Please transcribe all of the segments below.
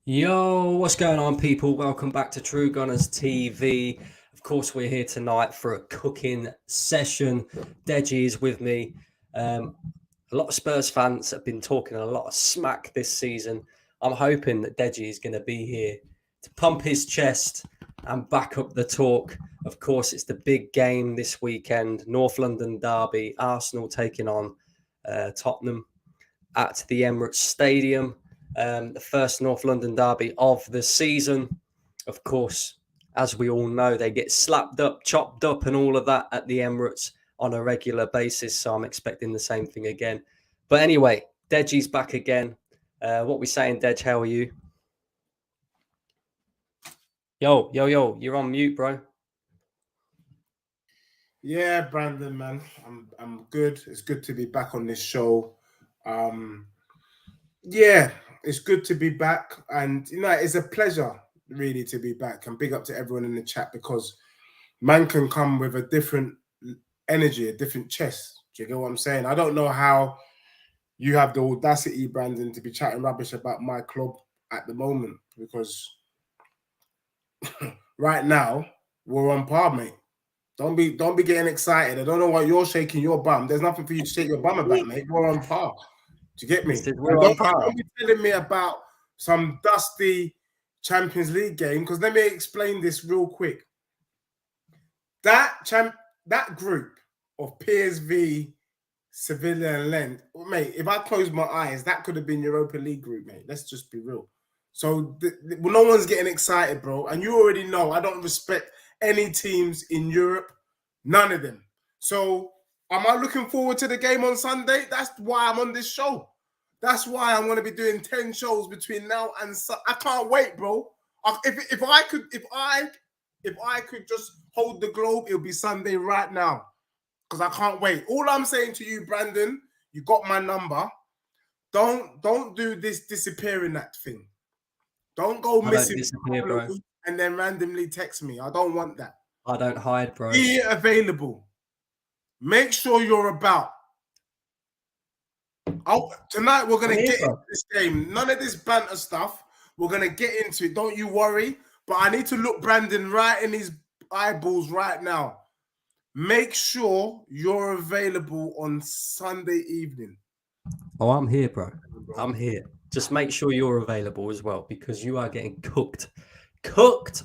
Yo, what's going on, people? Welcome back to True Gunners TV. Of course, we're here tonight for a cooking session. Deji is with me. A lot of Spurs fans have been talking a lot of smack this season. I'm hoping that Deji is going to be here to pump his chest and back up the talk. Of course, it's the big game this weekend, North London derby, Arsenal taking on Tottenham at the Emirates Stadium. The first North London derby of the season. Of course, as we all know, they get slapped up, chopped up, and all of that at the Emirates on a regular basis. So I'm expecting the same thing again. But anyway, Deji's back again. What we saying, Dej? How are you? Yo, you're on mute, bro. Yeah, Brandon, man, I'm good. It's good to be back on this show. Yeah, it's good to be back, and it's a pleasure really to be back. And big up to everyone in the chat because man can come with a different energy, a different chest. Do you get what I'm saying? I don't know how you have the audacity, Brandon, to be chatting rubbish about my club at the moment because right now we're on par, mate. Don't be getting excited. I don't know why you're shaking your bum. There's nothing for you to shake your bum about, mate. We're on par. Do you get me? Don't be telling me about some dusty Champions League game because let me explain this real quick. That group of PSV, Sevilla, and Lens, mate. If I close my eyes, that could have been Europa League group, mate. Let's just be real. So no one's getting excited, bro. And you already know I don't respect any teams in Europe, none of them. So am I looking forward to the game on Sunday? That's why I'm on this show. That's why I'm going to be doing 10 shows between now and I can't wait, bro. If I could just hold the globe, it'll be Sunday right now because I can't wait. All I'm saying to you, Brandon, you got my number. Don't do this disappearing act thing. Don't go missing bro. And then randomly text me. I don't want that. I don't hide, bro. Be available. Make sure you're about. Tonight we're going to get into this game. None of this banter stuff. We're going to get into it. Don't you worry. But I need to look Brandon right in his eyeballs right now. Make sure you're available on Sunday evening. Oh, I'm here, bro. I'm here. Just make sure you're available as well because you are getting cooked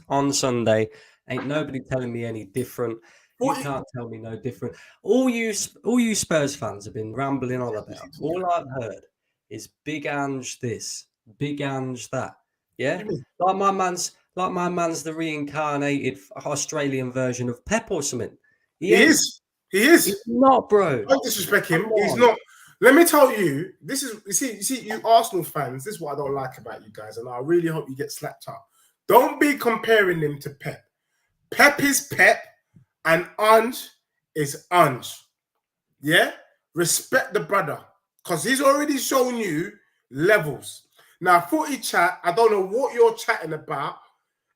on Sunday. Ain't nobody telling me any different. You can't tell me no different. All you Spurs fans have been rambling on about. All I've heard is Big Ange this, Big Ange that. Yeah, like my man's the reincarnated Australian version of Pep or something. He is. He's not, bro. Don't disrespect him. He's not. Let me tell you, this is you see, you Arsenal fans, this is what I don't like about you guys, and I really hope you get slapped up. Don't be comparing him to Pep. Pep is Pep, and Ange is Ange. Yeah? Respect the brother, because he's already shown you levels. Now, footy chat, I don't know what you're chatting about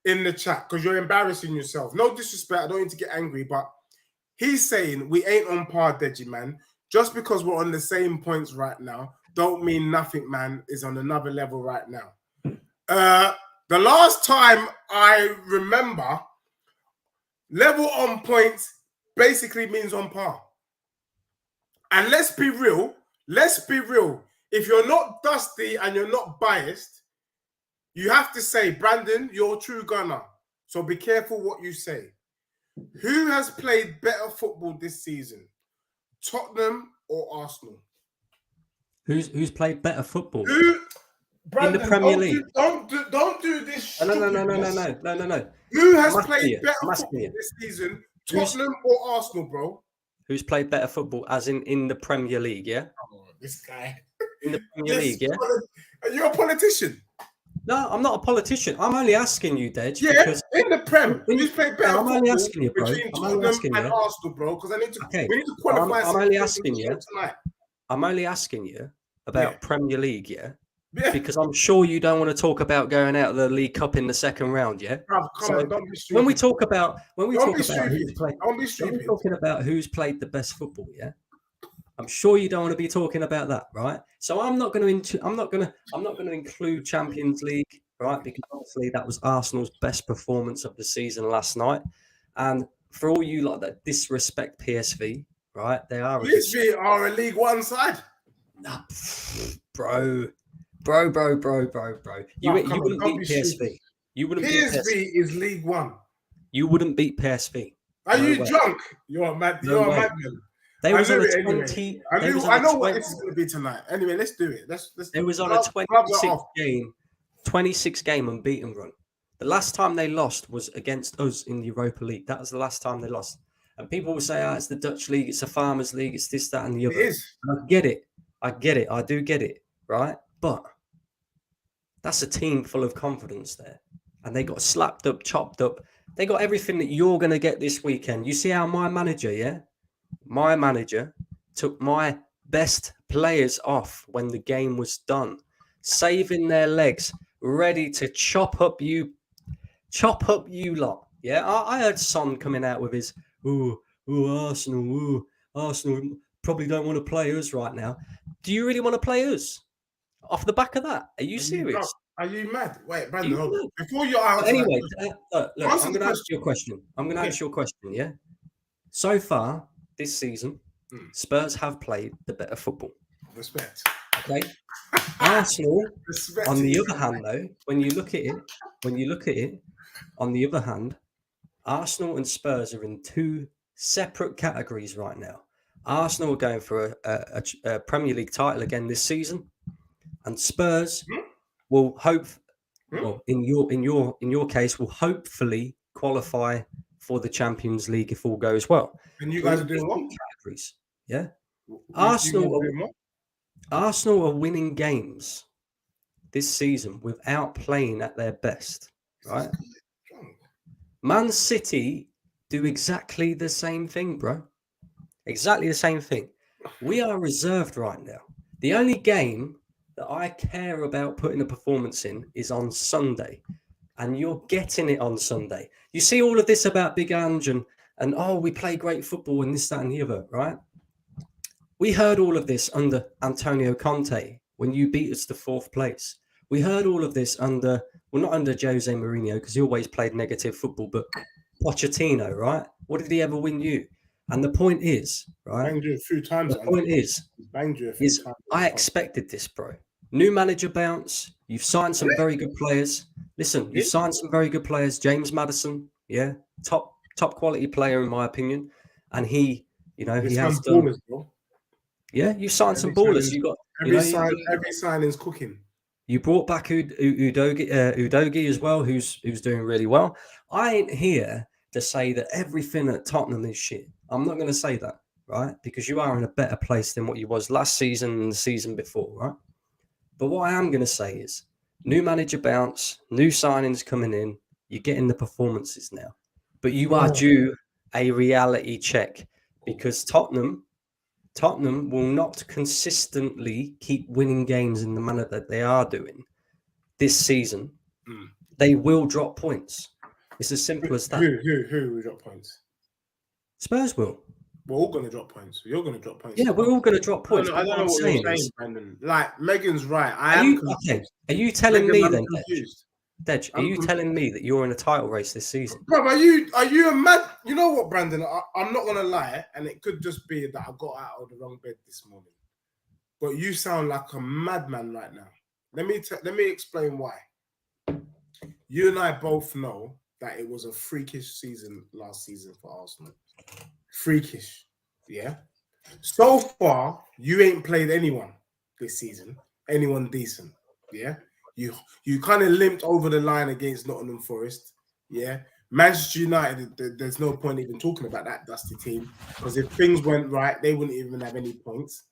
in the chat, because you're embarrassing yourself. No disrespect, I don't need to get angry, but he's saying we ain't on par, Deji, man. Just because we're on the same points right now, don't mean nothing, man, is on another level right now. The last time I remember, level on points basically means on par. And let's be real. If you're not dusty and you're not biased, you have to say, Brandon, you're a true gunner. So be careful what you say. Who has played better football this season? Tottenham or Arsenal? Who's played better football? Brandon, in the Premier League? Don't do this. No. Who has played better football this season? Tottenham or Arsenal, bro? Who's played better football, as in the Premier League? Yeah. Oh, this guy. In the Premier League, yeah. You're a politician. No, I'm not a politician. I'm only asking you, Dej. Yeah, in the Prem. Who's played better I'm only asking you, bro. Between Tottenham and Arsenal, bro? Because we need to qualify. I'm only asking you. I'm only asking you about Premier League, yeah? Because I'm sure you don't want to talk about going out of the League Cup in the second round, yeah? Come on, don't be stupid. When we talk about who's played the best football, yeah? I'm sure you don't want to be talking about that, right? So I'm not going to include Champions League. right? Because obviously that was Arsenal's best performance of the season last night. And for all you lot that disrespect PSV, right? They are PSV are a League One side. Nah, bro. You wouldn't beat PSV. You wouldn't beat PSV. PSV is League One. You wouldn't beat PSV. Are you drunk? You're mad. No You're way. a madman. They was on a anyway. 20. I know what this is going to be tonight. Anyway, let's do it. Let's. It was on a 26 game unbeaten run. The last time they lost was against us in the Europa League. That was the last time they lost. And people will say, it's the Dutch league, it's a farmers league, it's this, that, and the other. It is. And I get it. I do get it, right? But that's a team full of confidence there. And they got slapped up, chopped up. They got everything that you're going to get this weekend. You see how my manager took my best players off when the game was done, saving their legs, ready to chop up you lot. Yeah, I heard Son coming out with his, Arsenal probably don't want to play us right now. Do you really want to play us? Off the back of that? Are you serious? Are you mad? Wait, Brandon, hold on. Before you answer anyway, look, I'm going to ask you a question. Yeah? So far, this season, Spurs have played the better football. Respect. Okay. Arsenal, on the other hand, though, when you look at it, on the other hand, Arsenal and Spurs are in two separate categories right now. Arsenal are going for a Premier League title again this season, and Spurs will in your case, will hopefully qualify for the Champions League if all goes well. And you guys are doing what? Categories, yeah. Arsenal are winning games this season without playing at their best, right? Man City do exactly the same thing, bro. Exactly the same thing. We are reserved right now. The only game that I care about putting a performance in is on Sunday. And you're getting it on Sunday. You see all of this about Big Ange and we play great football and this, that, and the other, right? We heard all of this under Antonio Conte when you beat us to 4th place. We heard all of this not under Jose Mourinho, because he always played negative football, but Pochettino, right? What did he ever win you? And the point is, right? Banged you a few times. The point is I expected this, bro. New manager bounce. You've signed some very good players. Listen, you've signed some very good players. James Maddison, yeah, top quality player in my opinion, and he has done. Ballers, bro. Yeah, you signed some ballers. You got every signing's cooking. You brought back Udogie as well, who's doing really well. I ain't here to say that everything at Tottenham is shit. I'm not going to say that, right? Because you are in a better place than what you was last season and the season before, right? But what I am going to say is new manager bounce, new signings coming in. You're getting the performances now. But you are due a reality check, because Tottenham will not consistently keep winning games in the manner that they are doing this season. They will drop points. It's as simple as that. Who will drop points? Spurs will. We're all going to drop points. You're going to drop points. Yeah, we're all going to drop points. I don't know what you're saying, Brandon. Like, Megan's right. Are you telling me then, Dej, are you telling me that you're in a title race this season? Bro, are you a mad? You know what, Brandon? I'm not going to lie, and it could just be that I got out of the wrong bed this morning. But you sound like a madman right now. Let me explain why. You and I both know that it was a freakish season last season for Arsenal. Freakish, yeah. So far, you ain't played anyone this season, anyone decent, yeah. You kind of limped over the line against Nottingham Forest, yeah. Manchester United, there's no point even talking about that dusty team, because if things went right, they wouldn't even have any points.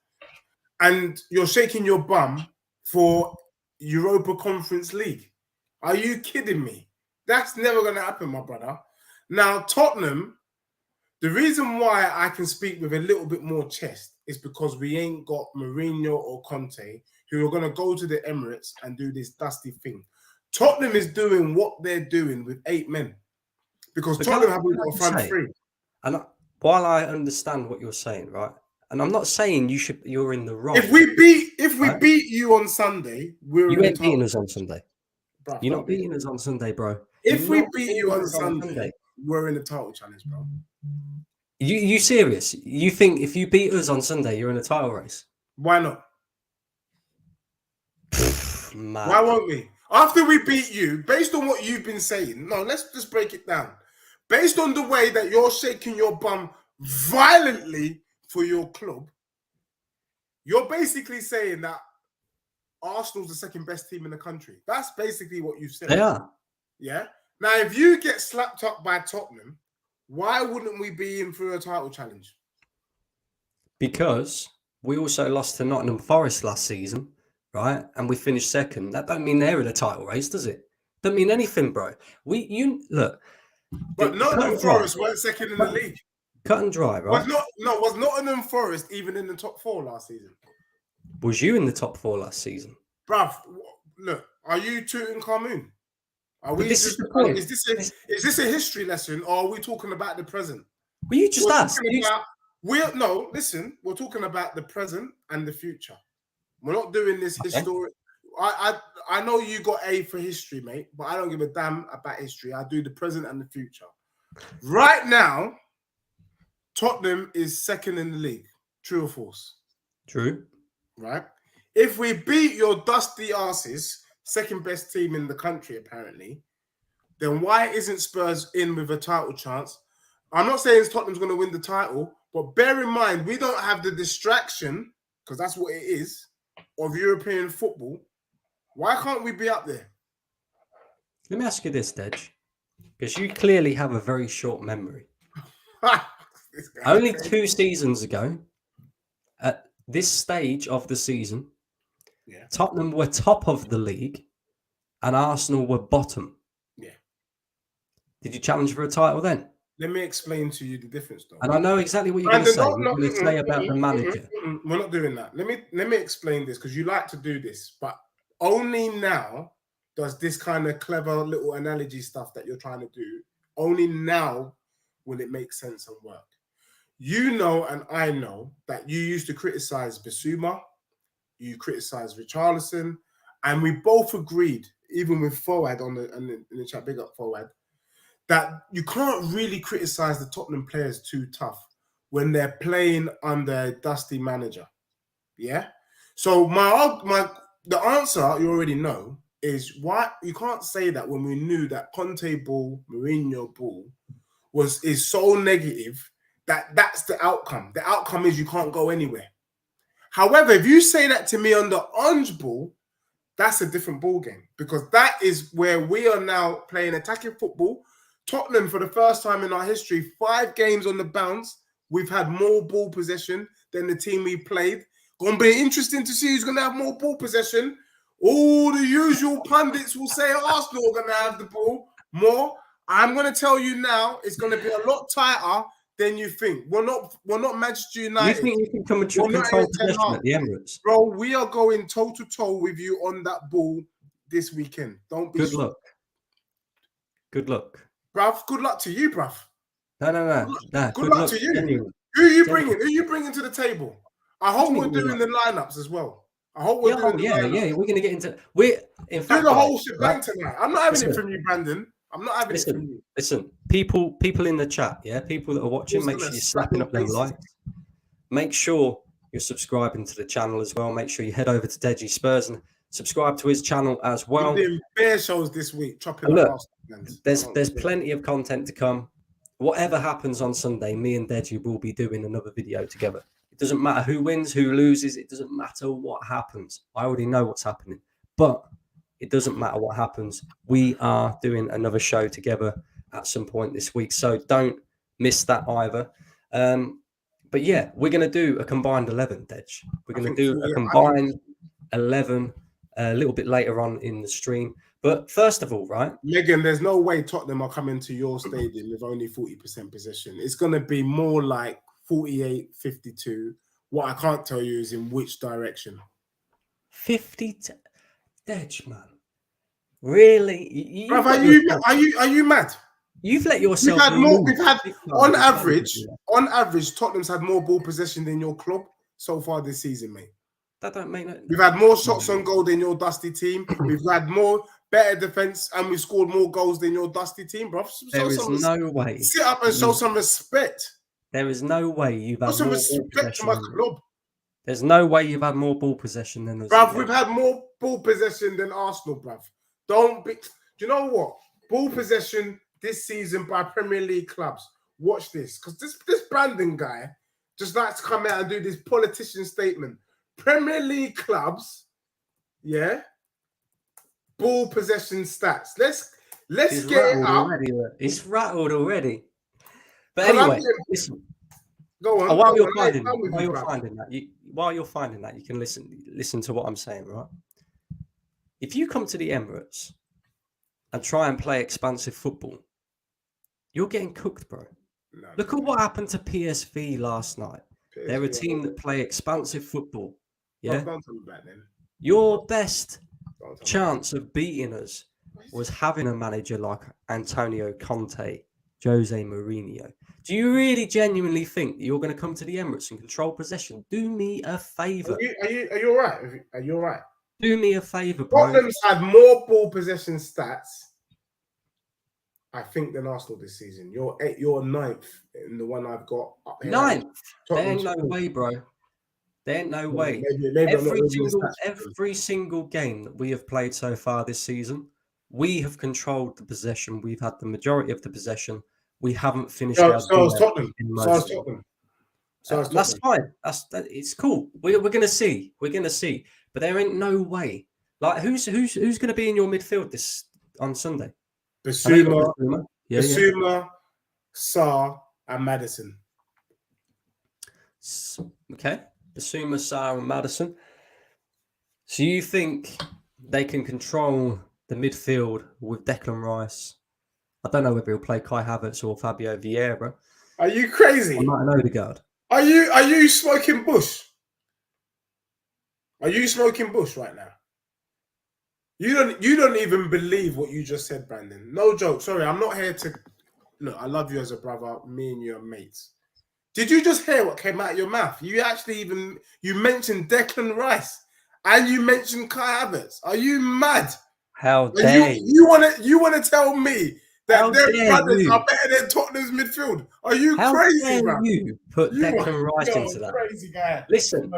And you're shaking your bum for Europa Conference League. Are you kidding me? That's never going to happen, my brother. Now, Tottenham, the reason why I can speak with a little bit more chest is because we ain't got Mourinho or Conte who are going to go to the Emirates and do this dusty thing. Tottenham is doing what they're doing with 8 men, because Tottenham haven't got a front three. And while I understand what you're saying, right, and I'm not saying you're in the wrong. If we beat you on Sunday, you ain't beating us on Sunday. Bruv, You're don't not be- beating us on Sunday, bro. If You're we not beat beating you on us Sunday, we're in the title challenge, bro. You serious? You think if you beat us on Sunday, you're in a title race? Why not? Man. Why won't we? After we beat you, based on what you've been saying, no, let's just break it down. Based on the way that you're shaking your bum violently for your club, you're basically saying that Arsenal's the second best team in the country. That's basically what you've said. They are. Yeah. Now, if you get slapped up by Tottenham, why wouldn't we be in for a title challenge? Because we also lost to Nottingham Forest last season, right? And we finished second. That don't mean they're in a title race, does it? Don't mean anything, bro. Look. But Nottingham Forest weren't second in the league. Cut and dry, right? Was Nottingham Forest even in the top 4 last season? Was you in the top 4 last season? Bruv, look, are you Tutankhamun? Are we? This is the point. Is this a history lesson, or are we talking about the present? Well, you just asked. Listen. We're talking about the present and the future. We're not doing this historic. I know you got A for history, mate, but I don't give a damn about history. I do the present and the future. Right now, Tottenham is second in the league. True or false? True. Right. If we beat your dusty asses, second best team in the country, apparently, then why isn't Spurs in with a title chance? I'm not saying Tottenham's going to win the title, but bear in mind, we don't have the distraction, because that's what it is, of European football. Why can't we be up there? Let me ask you this, Dej, because you clearly have a very short memory. Only 2 seasons ago, at this stage of the season, Tottenham were top of the league and Arsenal were bottom. Yeah. Did you challenge for a title then? Let me explain to you the difference, though. And I know exactly what you're going to say. You're going to say about the manager. We're not doing that. Let me explain this, because you like to do this, but only now does this kind of clever little analogy stuff that you're trying to do, only now will it make sense and work. You know, and I know that you used to criticize Bissouma, you criticize Richarlison, and we both agreed, even with Forward in the chat, big up Forward, that you can't really criticize the Tottenham players too tough when they're playing under a dusty manager. Yeah? So the answer you already know is why you can't say that when we knew that Conte ball, Mourinho ball is so negative that's the outcome. The outcome is you can't go anywhere. However, if you say that to me on the Ange ball, that's a different ball game, because that is where we are now playing attacking football. Tottenham, for the first time in our history, 5 games on the bounce, we've had more ball possession than the team we played. Going to be interesting to see who's going to have more ball possession. All the usual pundits will say Arsenal are going to have the ball more. I'm going to tell you now, it's going to be a lot tighter than you think. We're not Manchester United. You think you can come and control possession at the Emirates? Bro, we are going toe-to-toe with you on that ball this weekend. Don't be Good luck. Good luck. Bruv, good luck to you, bruv. No. Good luck to you. Genuine. Who are you bringing? Who are you bringing to the table? I hope we're doing the lineups as well. I hope we're doing the lineups. We're going to get into... in fact, do the whole shebang tonight. I'm not having it from you, Brandon. I'm not having it from you. Listen, people in the chat, people that are watching, make sure you're slapping up them likes. Make sure you're subscribing to the channel as well. Make sure you head over to Deji Spurs and subscribe to his channel as well. We're doing bear shows this week. Chopping look, there's plenty of content to come. Whatever happens on Sunday, me and Deji will be doing another video together. It doesn't matter who wins, who loses. It doesn't matter what happens. I already know what's happening. But it doesn't matter what happens. We are doing another show together at some point this week. So don't miss that either. But yeah, we're going to do a combined 11, Dej. We're going to do a combined 11 a little bit later on in the stream. But first of all, right? Megan, there's no way Tottenham are coming to your stadium with only 40% possession. It's going to be more like 48, 52. What I can't tell you is in which direction. 50... Dej, man. Really? Bruv, are you mad? You've let yourself. We've had on average, Tottenham's had more ball possession than your club so far this season, mate. That don't make no. We've had more shots on goal than your dusty team. We've had more better defense, and we scored more goals than your dusty team, bro. There is no way. Sit up and show some respect. There is no way you've had Show some more ball respect to possession. my club. There's no way you've had more ball possession than us. Bruv, we've had more ball possession than Arsenal, bruv. Do you know what? Ball possession this season by Premier League clubs. Watch this. Because this Brandon guy just likes to come out and do this politician statement. Premier League clubs, yeah, ball possession stats. Let's get it up. It's rattled already. But anyway, listen. Go on. While you're finding that, you can listen to what I'm saying, right? If you come to the Emirates and try and play expansive football, you're getting cooked, bro. No, look at what happened to PSV last night. They're a team that play expansive football. Yeah. Don't tell me about them. Your best chance of beating us was having a manager like Antonio Conte, Jose Mourinho. Do you really genuinely think that you're going to come to the Emirates and control possession? Do me a favour. Are you all right? Are you all right? Do me a favour, bro. Tottenham's had more ball possession stats, I think, than Arsenal this season. You're ninth in the one I've got up here. Ninth? There ain't no way, bro. There ain't no way. Every single game that we have played so far this season, we have controlled the possession. We've had the majority of the possession. We haven't finished. So is Tottenham. That's fine. It's cool. We're gonna see. We're gonna see. But there ain't no way. Like who's gonna be in your midfield on Sunday? Bissouma, Sarr, and Maddison. Okay. Bissouma, Sarr, and Maddison. So you think they can control the midfield with Declan Rice? I don't know whether he'll play Kai Havertz or Fabio Vieira. Are you crazy? Or Martin Odegaard. Are you smoking bush? Are you smoking bush right now? You don't even believe what you just said, Brandon. No joke. Sorry, I'm not here to look. I love you as a brother. Me and you are mates. Did you just hear what came out of your mouth? You mentioned Declan Rice and you mentioned Kai Havertz. Are you mad? How dare you want to tell me that their brothers are better than Tottenham's midfield? Are you crazy, bro? You put Declan Rice into that? Crazy guy. Listen.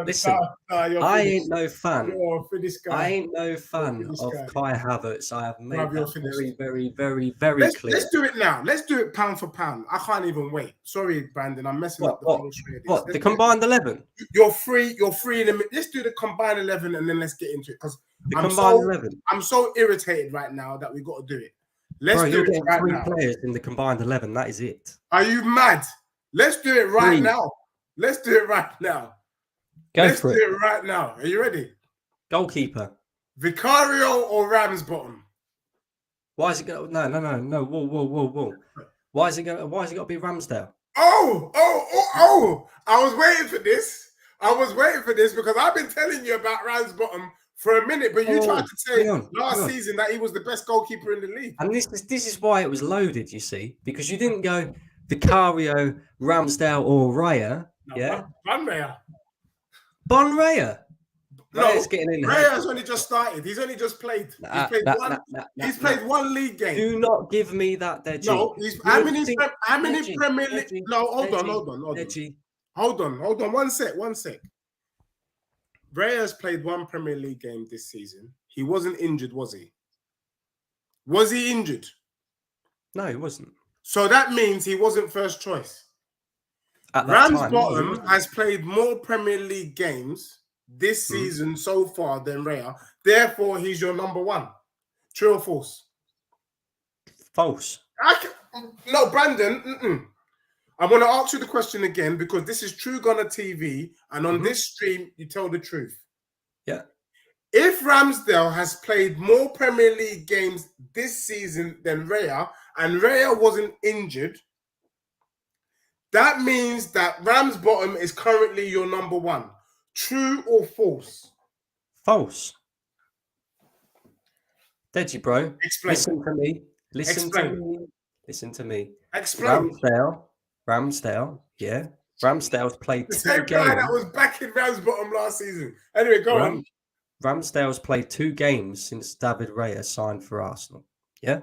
I ain't no fan. You're a finished guy. I ain't no fan of Kai Havertz. I have made that very, very, very clear. Let's do it now. Let's do it pound for pound. I can't even wait. Sorry, Brandon. I'm messing up the whole street. What? The combined 11? You're free in the. Let's do the combined 11 and then let's get into it because I'm so irritated right now that we got to do it. Let's do it right now. 3 players in the combined 11. That is it. Are you mad? Let's do it right now. Let's do it right now. Let's do it right now. Are you ready? Goalkeeper. Vicario or Ramsbottom? Why is it going? No. Whoa. Why is it got to be Ramsdale? Oh! I was waiting for this. Because I've been telling you about Ramsbottom for a minute, but you tried to say last season that he was the best goalkeeper in the league. And this is why it was loaded, you see, because you didn't go Vicario, Ramsdale, or Raya. Bon Raya. No, Raya's only just started. He's only just played. He's played one league game. Do not give me that, Deji. No, how many Premier League? No, hold on. One sec. Raya's played one Premier League game this season. He wasn't injured, was he? Was he injured? No, he wasn't. So that means he wasn't first choice. Ramsbottom has played more Premier League games this season so far than Raya. Therefore, he's your number one. True or false? False. No, Brandon. I want to ask you the question again because this is True Gunner TV, and on this stream, you tell the truth. Yeah. If Ramsdale has played more Premier League games this season than Raya, and Raya wasn't injured, that means that Ramsbottom is currently your number one. True or false? False. Deji, bro. Explain. Listen to me. Explain. Ramsdale, yeah. Ramsdale's played the same guy that was back in Ramsbottom last season. Anyway, go on. Ramsdale's played 2 games since David Raya signed for Arsenal. Yeah?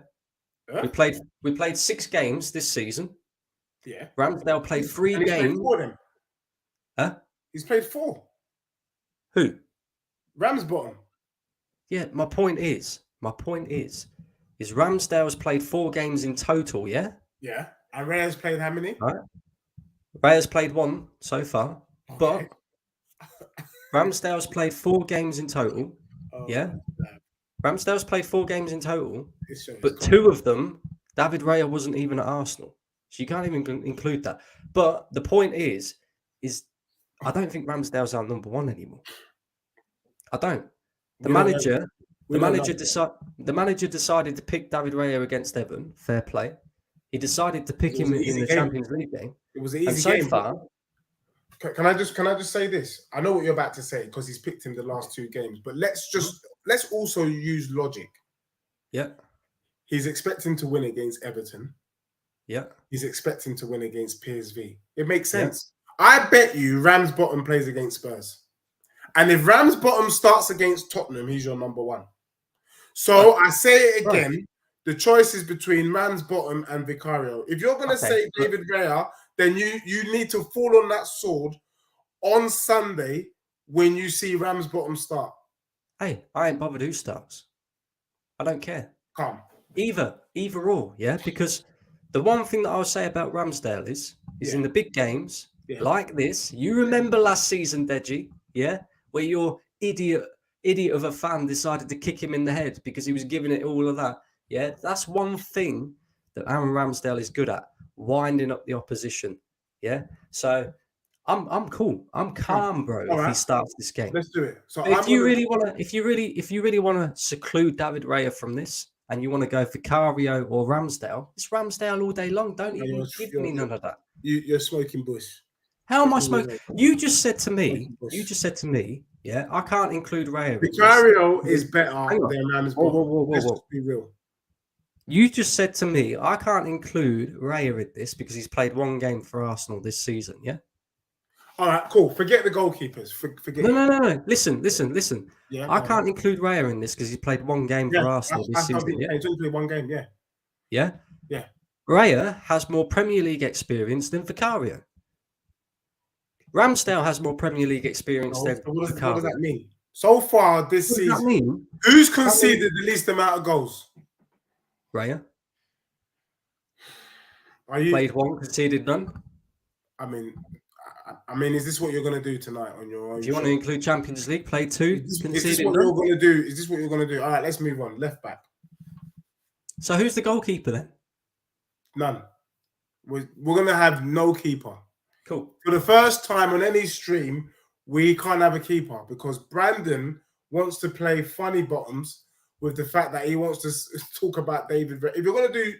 Huh? We played 6 games this season. Yeah. Ramsdale played 3 And he's games. played 4 then. Huh? He's played 4. Who? Ramsbottom. Yeah, my point is Ramsdale's played 4 games in total, yeah? Yeah. And Raya's played how many? Right. Raya's played 1 so far, Okay. but Ramsdale's played 4 games in total. Yeah? Ramsdale's played 4 games in total, but 2 of them, David Raya wasn't even at Arsenal. So you can't even include that. But the point is I don't think Ramsdale's our number 1 anymore. I don't. The manager decided to pick David Raya against Everton. Fair play. He decided to pick him in the Champions League game. It was an easy game. Far, can I just say this? I know what you're about to say because he's picked him the last 2 games, but let's also use logic. Yeah. He's expecting to win against Everton. Yeah. He's expecting to win against PSV. It makes sense. Yeah. I bet you Ramsbottom plays against Spurs. And if Ramsbottom starts against Tottenham, he's your number 1. So I say it again. Right. The choice is between Ramsbottom and Vicario. If you're going to say David Raya, then you need to fall on that sword on Sunday when you see Ramsbottom start. Hey, I ain't bothered who starts. I don't care. Come. Either or, yeah? Because the one thing that I'll say about Ramsdale is in the big games, like this, you remember last season, Deji, yeah? Where your idiot of a fan decided to kick him in the head because he was giving it all of that. Yeah, that's one thing that Aaron Ramsdale is good at, winding up the opposition. Yeah, so I'm cool. I'm calm, bro. If he starts this game, let's do it. So if you really want to seclude David Raya from this, and you want to go Vicario or Ramsdale, it's Ramsdale all day long. Don't even give me none of that. You're smoking bush. How am I smoking? You just said to me. Yeah, I can't include Raya. Vicario is better than Ramsdale. Whoa. Let's just be real. You just said to me, I can't include Raya in this because he's played 1 game for Arsenal this season, yeah? All right, cool. Forget the goalkeepers. Forget. No. Listen. Yeah, I can't include Raya in this because he's played 1 game for Arsenal this season, yeah? He's only played 1 game, yeah. Yeah? Yeah. Raya has more Premier League experience than Vicario. Ramsdale has more Premier League experience than Vicario. What does that mean? So far this season, who's conceded the least amount of goals? Raya. Played 1, conceded none? I mean, is this what you're going to do tonight on your own? Do you want to include Champions League? Played 2, conceded is this what none? you're going to do? Is this what you're going to do? All right, let's move on. Left back. So who's the goalkeeper then? None. We're going to have no keeper. Cool. For the first time on any stream, we can't have a keeper because Brandon wants to play funny bottoms with the fact that he wants to talk about David. If you're going to do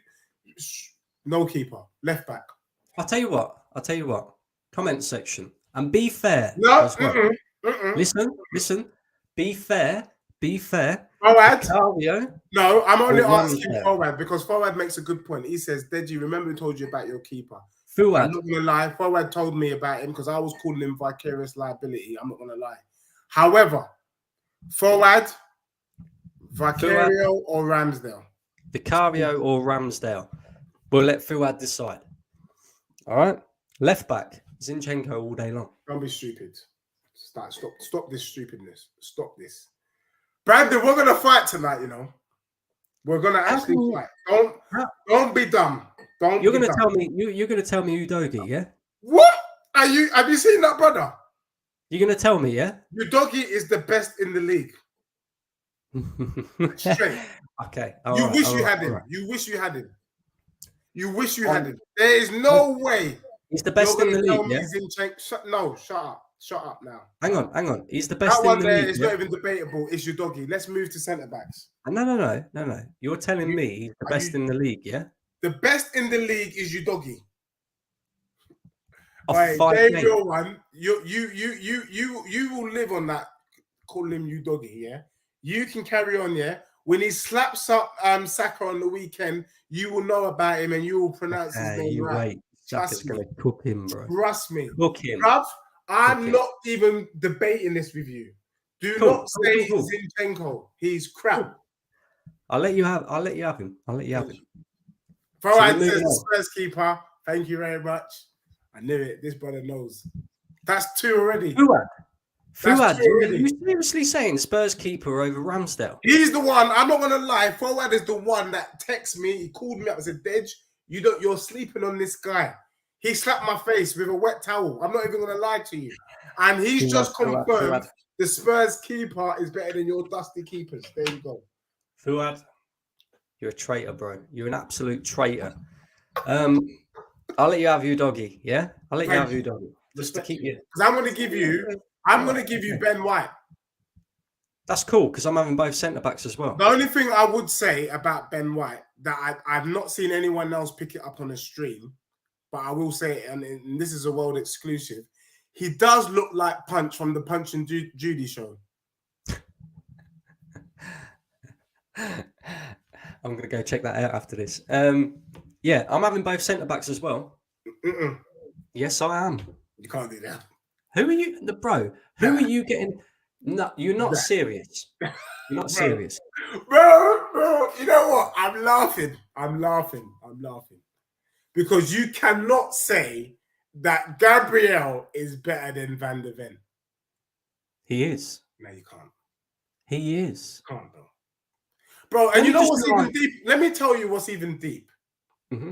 no keeper, left back. I'll tell you what. Comment section. And be fair. No. As well. Listen. Be fair. Forward. Vicario, no, I'm only asking Forward because Forward makes a good point. He says, Deji, remember we told you about your keeper. Fuad. I'm not going to lie. Forward told me about him because I was calling him vicarious liability. I'm not going to lie. However, Forward, Vicario or Ramsdale? Vicario or Ramsdale? We'll let Fuad decide. All right? Left back. Zinchenko all day long. Don't be stupid. Stop this stupidness. Stop this. Brandon, we're going to fight tonight, you know. We're going to actually fight. Don't be dumb. You're going to tell me Udogie, yeah? What? Have you seen that, brother? You're going to tell me, yeah? Udogie is the best in the league. Straight. Okay. You wish you had him. You wish you had him. There is no way. He's the best in the league, yeah? Shut up now. Hang on. He's the best in the league. That one there is not even debatable. It's Udogie. Let's move to centre backs. No. You're telling me he's the best in the league, yeah? The best in the league is Udogie. Right, Dave, your one. You will live on that. Call him Udogie, yeah. You can carry on, yeah. When he slaps up Saka on the weekend, you will know about him and you will pronounce his name right. Wait, Saka's gonna cook him, bro. Trust me. Cook him. Bruv, I'm not even debating this with you. Do Cool. not say Cool. Zinchenko. He's crap. Cool. I'll let you have him. Forward So says the Spurs keeper. Thank you very much. I knew it. This brother knows. That's 2 already. Fuad, are you seriously saying Spurs keeper over Ramsdale? He's the one. I'm not gonna lie. Forward is the one that texted me. He called me up and said, "Dej, you're sleeping on this guy." He slapped my face with a wet towel. I'm not even gonna lie to you. And he's just confirmed the Spurs keeper is better than your dusty keepers. There you go. Fuad, you're a traitor, bro. You're an absolute traitor. I'll let you have your doggy. Yeah, I'll let you have your doggy. Just to keep you. Because I'm gonna give you Ben White. That's cool because I'm having both centre backs as well. The only thing I would say about Ben White that I've not seen anyone else pick it up on a stream, but I will say it, and this is a world exclusive. He does look like Punch from the Punch and Judy show. I'm going to go check that out after this. Yeah, I'm having both centre backs as well. Yes, I am. You can't do that. Who are you, bro? Who are you getting? No, you're not serious. You're not serious, bro. You know what? I'm laughing because you cannot say that Gabriel is better than Van der Ven. He is. No, you can't. He is. You can't, bro. And you know what's even deep? Let me tell you what's even deep. Mm-hmm.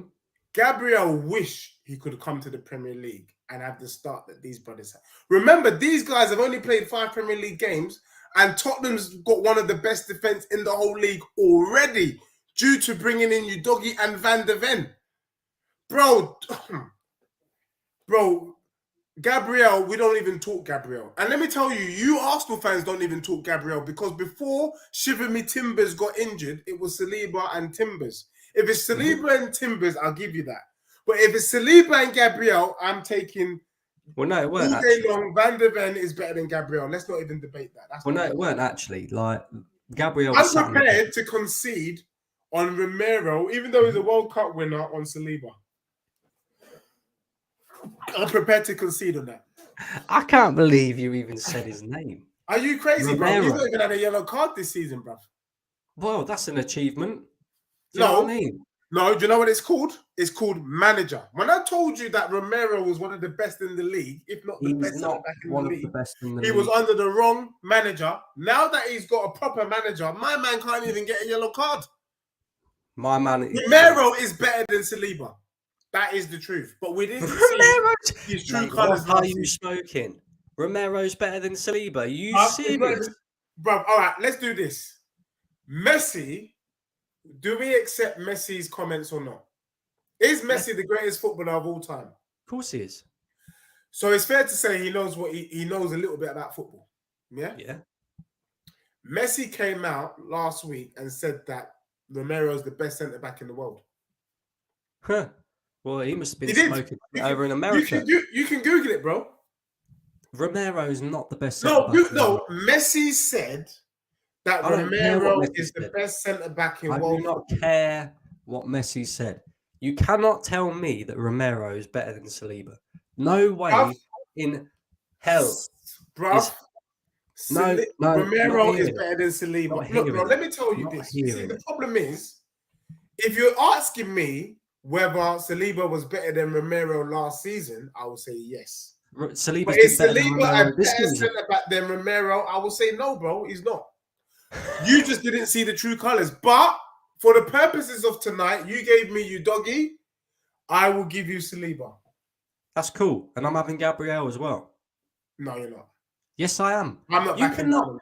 Gabriel wish he could come to the Premier League and have the start that these brothers have. Remember, these guys have only played 5 Premier League games, and Tottenham's got one of the best defense in the whole league already due to bringing in Udogie and Van der Ven. Bro, Gabriel, we don't even talk Gabriel. And let me tell you, you Arsenal fans don't even talk Gabriel because before Shiver Me Timbers got injured, it was Saliba and Timbers. If it's Saliba and Timbers, I'll give you that. But if it's Saliba and Gabriel, I'm taking... Well, no, it weren't. All day long, Van der Ven is better than Gabriel. Let's not even debate that. No, it weren't actually. Like, Gabriel... I'm prepared to concede on Romero, even though he's a World Cup winner, on Saliba. I'm prepared to concede on that. I can't believe you even said his name. Are you crazy, bro? He's not even had a yellow card this season, bro. Well, that's an achievement. Do you know what I mean? No, do you know what it's called? It's called manager. When I told you that Romero was one of the best in the league, if not the best in the league, he was under the wrong manager. Now that he's got a proper manager, my man can't even get a yellow card. My man... Romero is better than Saliba. That is the truth. But we didn't see his true colours. What are you smoking? Romero's better than Saliba. Are you serious? Bro, all right, let's do this. Messi, do we accept Messi's comments or not? Is Messi the greatest footballer of all time? Of course he is. So it's fair to say he knows what he knows a little bit about football. Yeah? Yeah. Messi came out last week and said that Romero's the best centre-back in the world. Huh. Well, he must have been smoking over in America. You can Google it, bro. Romero's not the best centre-back. No, Messi said that Romero is the best centre-back in world football. I do not care what Messi said. You cannot tell me that Romero is better than Saliba. No way in hell. Bro. Romero is it. better than Saliba. Look, bro, let me tell you this. See, the problem is, if you're asking me whether Saliba was better than Romero last season, I will say yes. Saliba is Saliba a better centre-back than Romero? I will say no, bro. He's not. You just didn't see the true colours. But for the purposes of tonight, you gave me Udogie. I will give you Saliba. That's cool. And I'm having Gabriel as well. No, you're not. Yes, I am. I'm not backing down.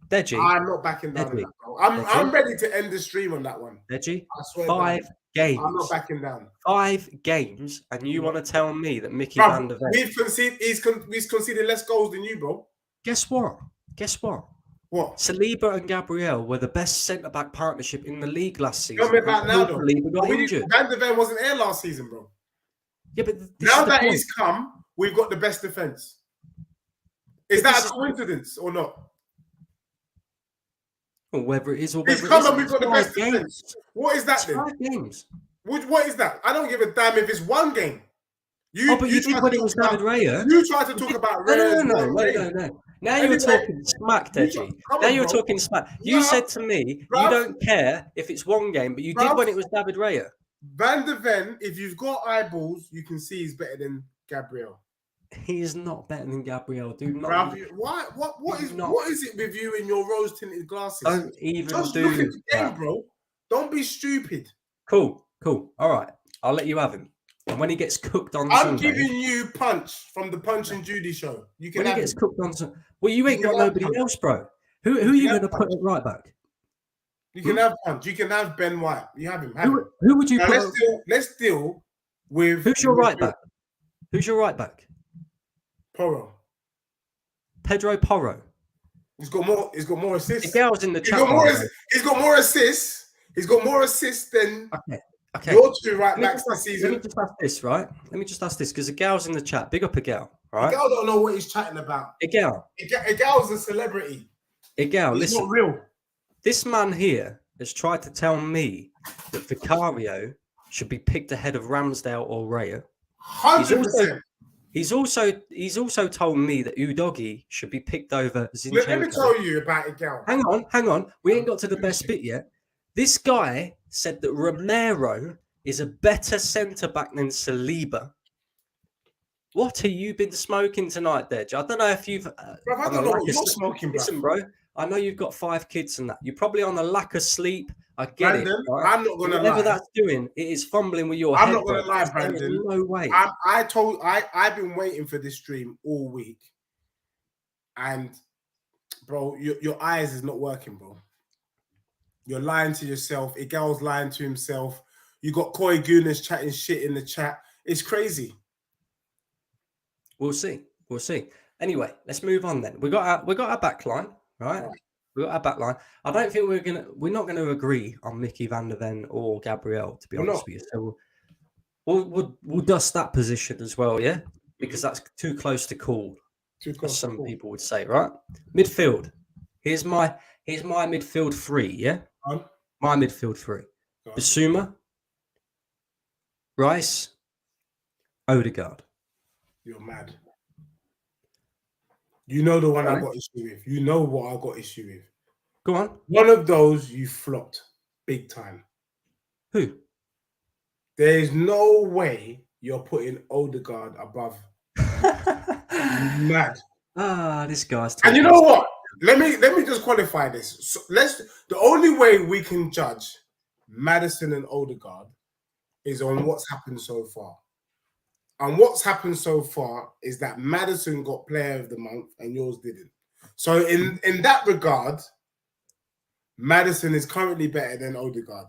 Deji. I'm not backing down on that, bro. I'm ready to end the stream on that one. Deji, I swear 5 games. I'm not backing down. 5 games, and you want to tell me that Mickey Van der Ven... He's conceded less goals than you, bro. Guess what? What? Saliba and Gabriel were the best centre-back partnership in the league last season. Tell me about now, though. Saliba got injured. Van der Ven wasn't here last season, bro. Yeah, but now that he's come, we've got the best defence. Is that a coincidence or not? Or whether it is or whether he's come and we've got the best defence. What is that then? 5 games. What is that? I don't give a damn if it's 1 game. But you did when it was David Raya. You tried to talk about Raya. No. Now you're Anyway, talking smack, Deji. come Now on, you're bro. talking smack. You No, said to me you bruv, don't care if it's one game, but you did bruv. when it was David Raya. Van de Ven, if you've got eyeballs, you can see he's better than Gabriel. He is not better than Gabriel. Do not. Bruv, why? What is it with you and your rose tinted glasses? Don't even Just do look at the game, that. bro. Don't be stupid. Cool. All right. I'll let you have him. And when he gets cooked on I'm Sunday, giving you Punch from the Punch and Judy show. You can when he have gets him. cooked on Sunday, well, you ain't You got can have nobody Punch. else, bro. Who are you going to put at right back? You can have Punch. You can have Ben White. You have him. Who would you now put? let's deal with Who's your right back? Who's your right back? Porro. Pedro Porro. He's got more assists. The girls in the chat. He's got more assists. He's got more assists than Okay. your two right backs this season. Let me just ask this, right? Let me just ask this because the gal's in the chat. Big up a gal, right? A gal don't know what he's chatting about. A gal. A gal's a celebrity. A gal. He's listen. not real. This man here has tried to tell me that Vicario should be picked ahead of Ramsdale or Raya. 100%. He's also told me that Udogie should be picked over Zinchenko. Let me tell you about a gal. Hang on. We ain't got to the best bit yet. This guy said that Romero is a better centre-back than Saliba. What have you been smoking tonight, Dej? I don't know if you've... Bro, I don't know what you're smoking, bro. Listen, bro, I know you've got 5 kids and that. You're probably on a lack of sleep. I get Brandon, it. Right? I'm not going to lie. Whatever that's doing, it is fumbling with your head. I'm not going to lie, Brandon. There's no way. I've been waiting for this stream all week. And, bro, your eyes is not working, bro. You're lying to yourself. Igal's lying to himself. You got Koi Gunas chatting shit in the chat. It's crazy. We'll see. Anyway, let's move on then. We got our back line, right? We got our back line. I don't think we're not gonna agree on Mickey van der Ven or Gabriel, to be honest with you. So we'll dust that position as well, yeah? Because that's too close to call, as some people would say, right? Midfield. Here's my midfield 3, yeah? My midfield 3. Bissouma, Rice, Odegaard. You're mad. You know the one I got issue with. You know what I got issue with. Go on. One of those you flopped big time. Who? There's no way you're putting Odegaard above. Mad. This guy's. And you know what? Let me just qualify this. So the only way we can judge Maddison and Odegaard is on what's happened so far. And what's happened so far is that Maddison got Player of the Month and yours didn't. So in that regard, Maddison is currently better than Odegaard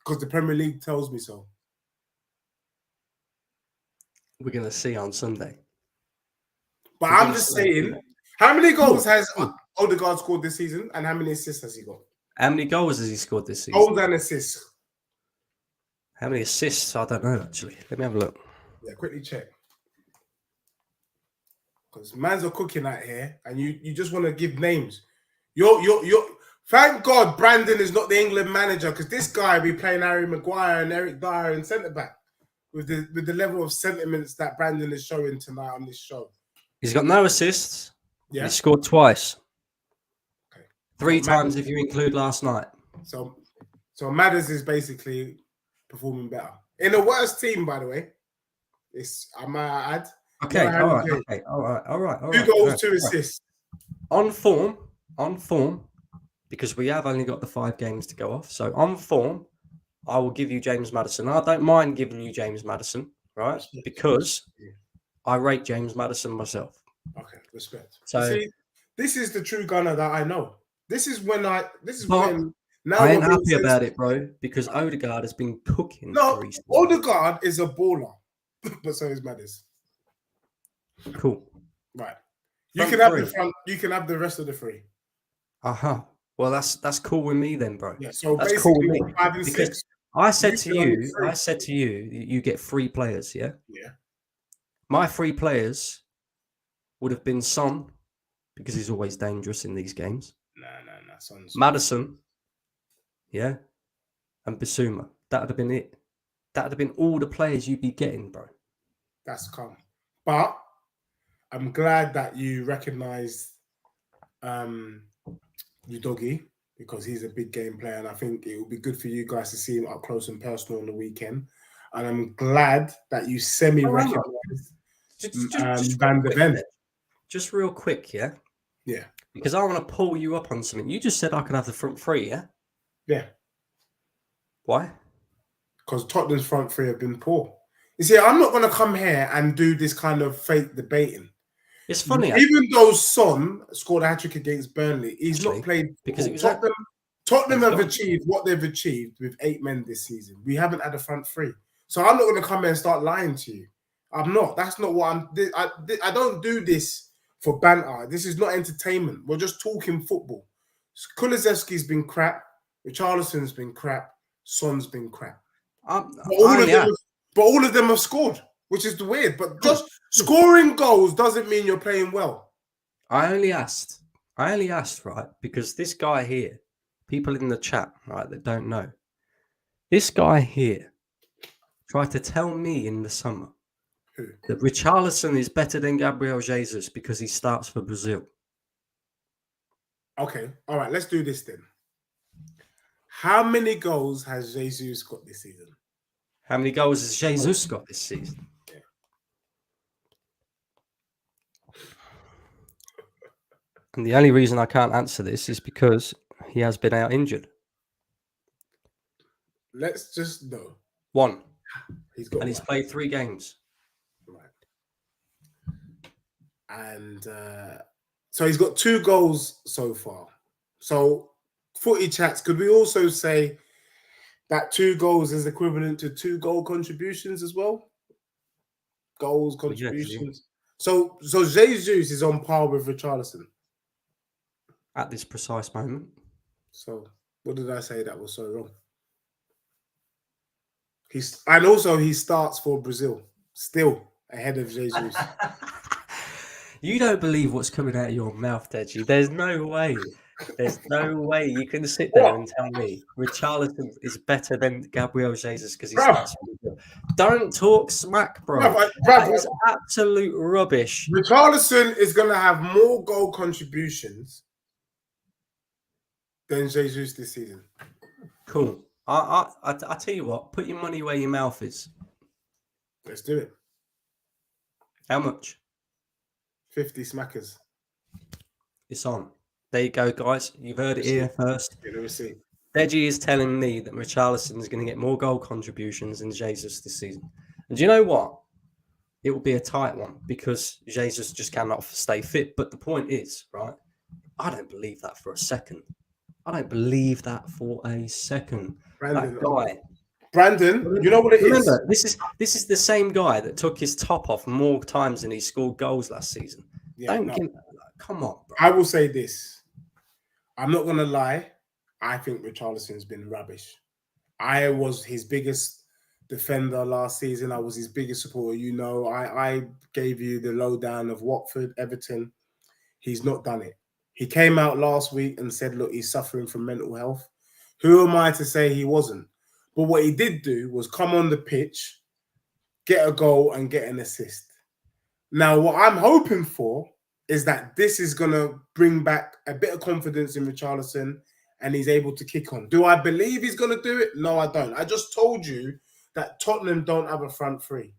because the Premier League tells me so. We're going to see on Sunday. But I'm just saying, how many goals has Odegaard scored this season and how many assists has he got? How many goals has he scored this season? Goals and assists. How many assists? I don't know, actually. Let me have a look. Yeah, quickly check. Because mans are cooking out here and you just want to give names. Thank God Brandon is not the England manager because this guy be playing Harry Maguire and Eric Dyer in centre-back with the level of sentiments that Brandon is showing tonight on this show. He's got no assists. Yeah. He scored twice. Okay. 3 times if you include last night. So Madders is basically performing better. In a worse team, by the way. I might add. Okay, all right. 2 goals, 2 assists. On form, because we have only got the 5 games to go off. So on form, I will give you James Maddison. I don't mind giving you James Maddison, right? Because I rate James Maddison myself. Okay, respect. So see, this is the true gunner that I know. This is when I ain't happy about it, bro, because Odegaard has been cooking. No, Odegaard is a baller, but so is Maddis. Cool. Right. You can have the front. You can have the rest of the 3. Well, that's cool with me then, bro. Yeah. So that's basically, cool with me 5 and 6. I said to you, you get 3 players. Yeah. Yeah. My 3 players would have been Son, because he's always dangerous in these games. No. Son's Maddison. Yeah. And Bissouma. That would have been it. That would have been all the players you'd be getting, bro. That's calm. But I'm glad that you recognise Udogie, because he's a big game player, and I think it will be good for you guys to see him up close and personal on the weekend. And I'm glad that you semi-recognised Van de Ven. Just real quick, yeah? Yeah. Because I want to pull you up on something. You just said I can have the front three, yeah? Yeah. Why? Because Tottenham's front three have been poor. You see, I'm not going to come here and do this kind of fake debating. It's funny. Even though Son scored a hat-trick against Burnley, he's not played because Tottenham have achieved what they've achieved with 8 men this season. We haven't had a front three. So I'm not going to come here and start lying to you. I'm not. That's not what I don't do this for banter. This is not entertainment. We're just talking football. Kulusevski's been crap. Richarlison's been crap. Son's been crap. But all of them have scored, which is weird. But just scoring goals doesn't mean you're playing well. I only asked, right? Because this guy here, people in the chat, right, that don't know, this guy here tried to tell me in the summer that Richarlison is better than Gabriel Jesus because he starts for Brazil. Okay, all right, let's do this then. How many goals has Jesus got this season? How many goals has Jesus got this season? Yeah. And the only reason I can't answer this is because he has been out injured. Let's just know. 1. He's played 3 games. Right. And so he's got 2 goals so far. So, footy chats, could we also say that 2 goals is equivalent to 2 goal contributions as well? Goals, contributions. So Jesus is on par with Richarlison. At this precise moment. So, what did I say that was so wrong? He starts for Brazil, still ahead of Jesus. You don't believe what's coming out of your mouth, Deji. There's no way. There's no way you can sit there and tell me Richarlison is better than Gabriel Jesus because he starts for Brazil. Don't talk smack, bro. That is absolute rubbish. Richarlison is going to have more goal contributions than Jesus this season. Cool. I tell you what, put your money where your mouth is. Let's do it. How much? 50 smackers. It's on. There you go, guys. You've heard it here first. See. Deji is telling me that Richarlison is going to get more goal contributions than Jesus this season. And do you know what? It will be a tight one because Jesus just cannot stay fit. But the point is, right, I don't believe that for a second. Brandon, you know what it is? Remember, this is the same guy that took his top off more times than he scored goals last season. Yeah, come on, bro. I will say this. I'm not going to lie. I think Richarlison's been rubbish. I was his biggest defender last season. I was his biggest supporter. You know, I gave you the lowdown of Watford, Everton. He's not done it. He came out last week and said, look, he's suffering from mental health. Who am I to say he wasn't? But what he did do was come on the pitch, get a goal and get an assist. Now, what I'm hoping for is that this is going to bring back a bit of confidence in Richarlison and he's able to kick on. Do I believe he's going to do it? No, I don't. I just told you that Tottenham don't have a front three,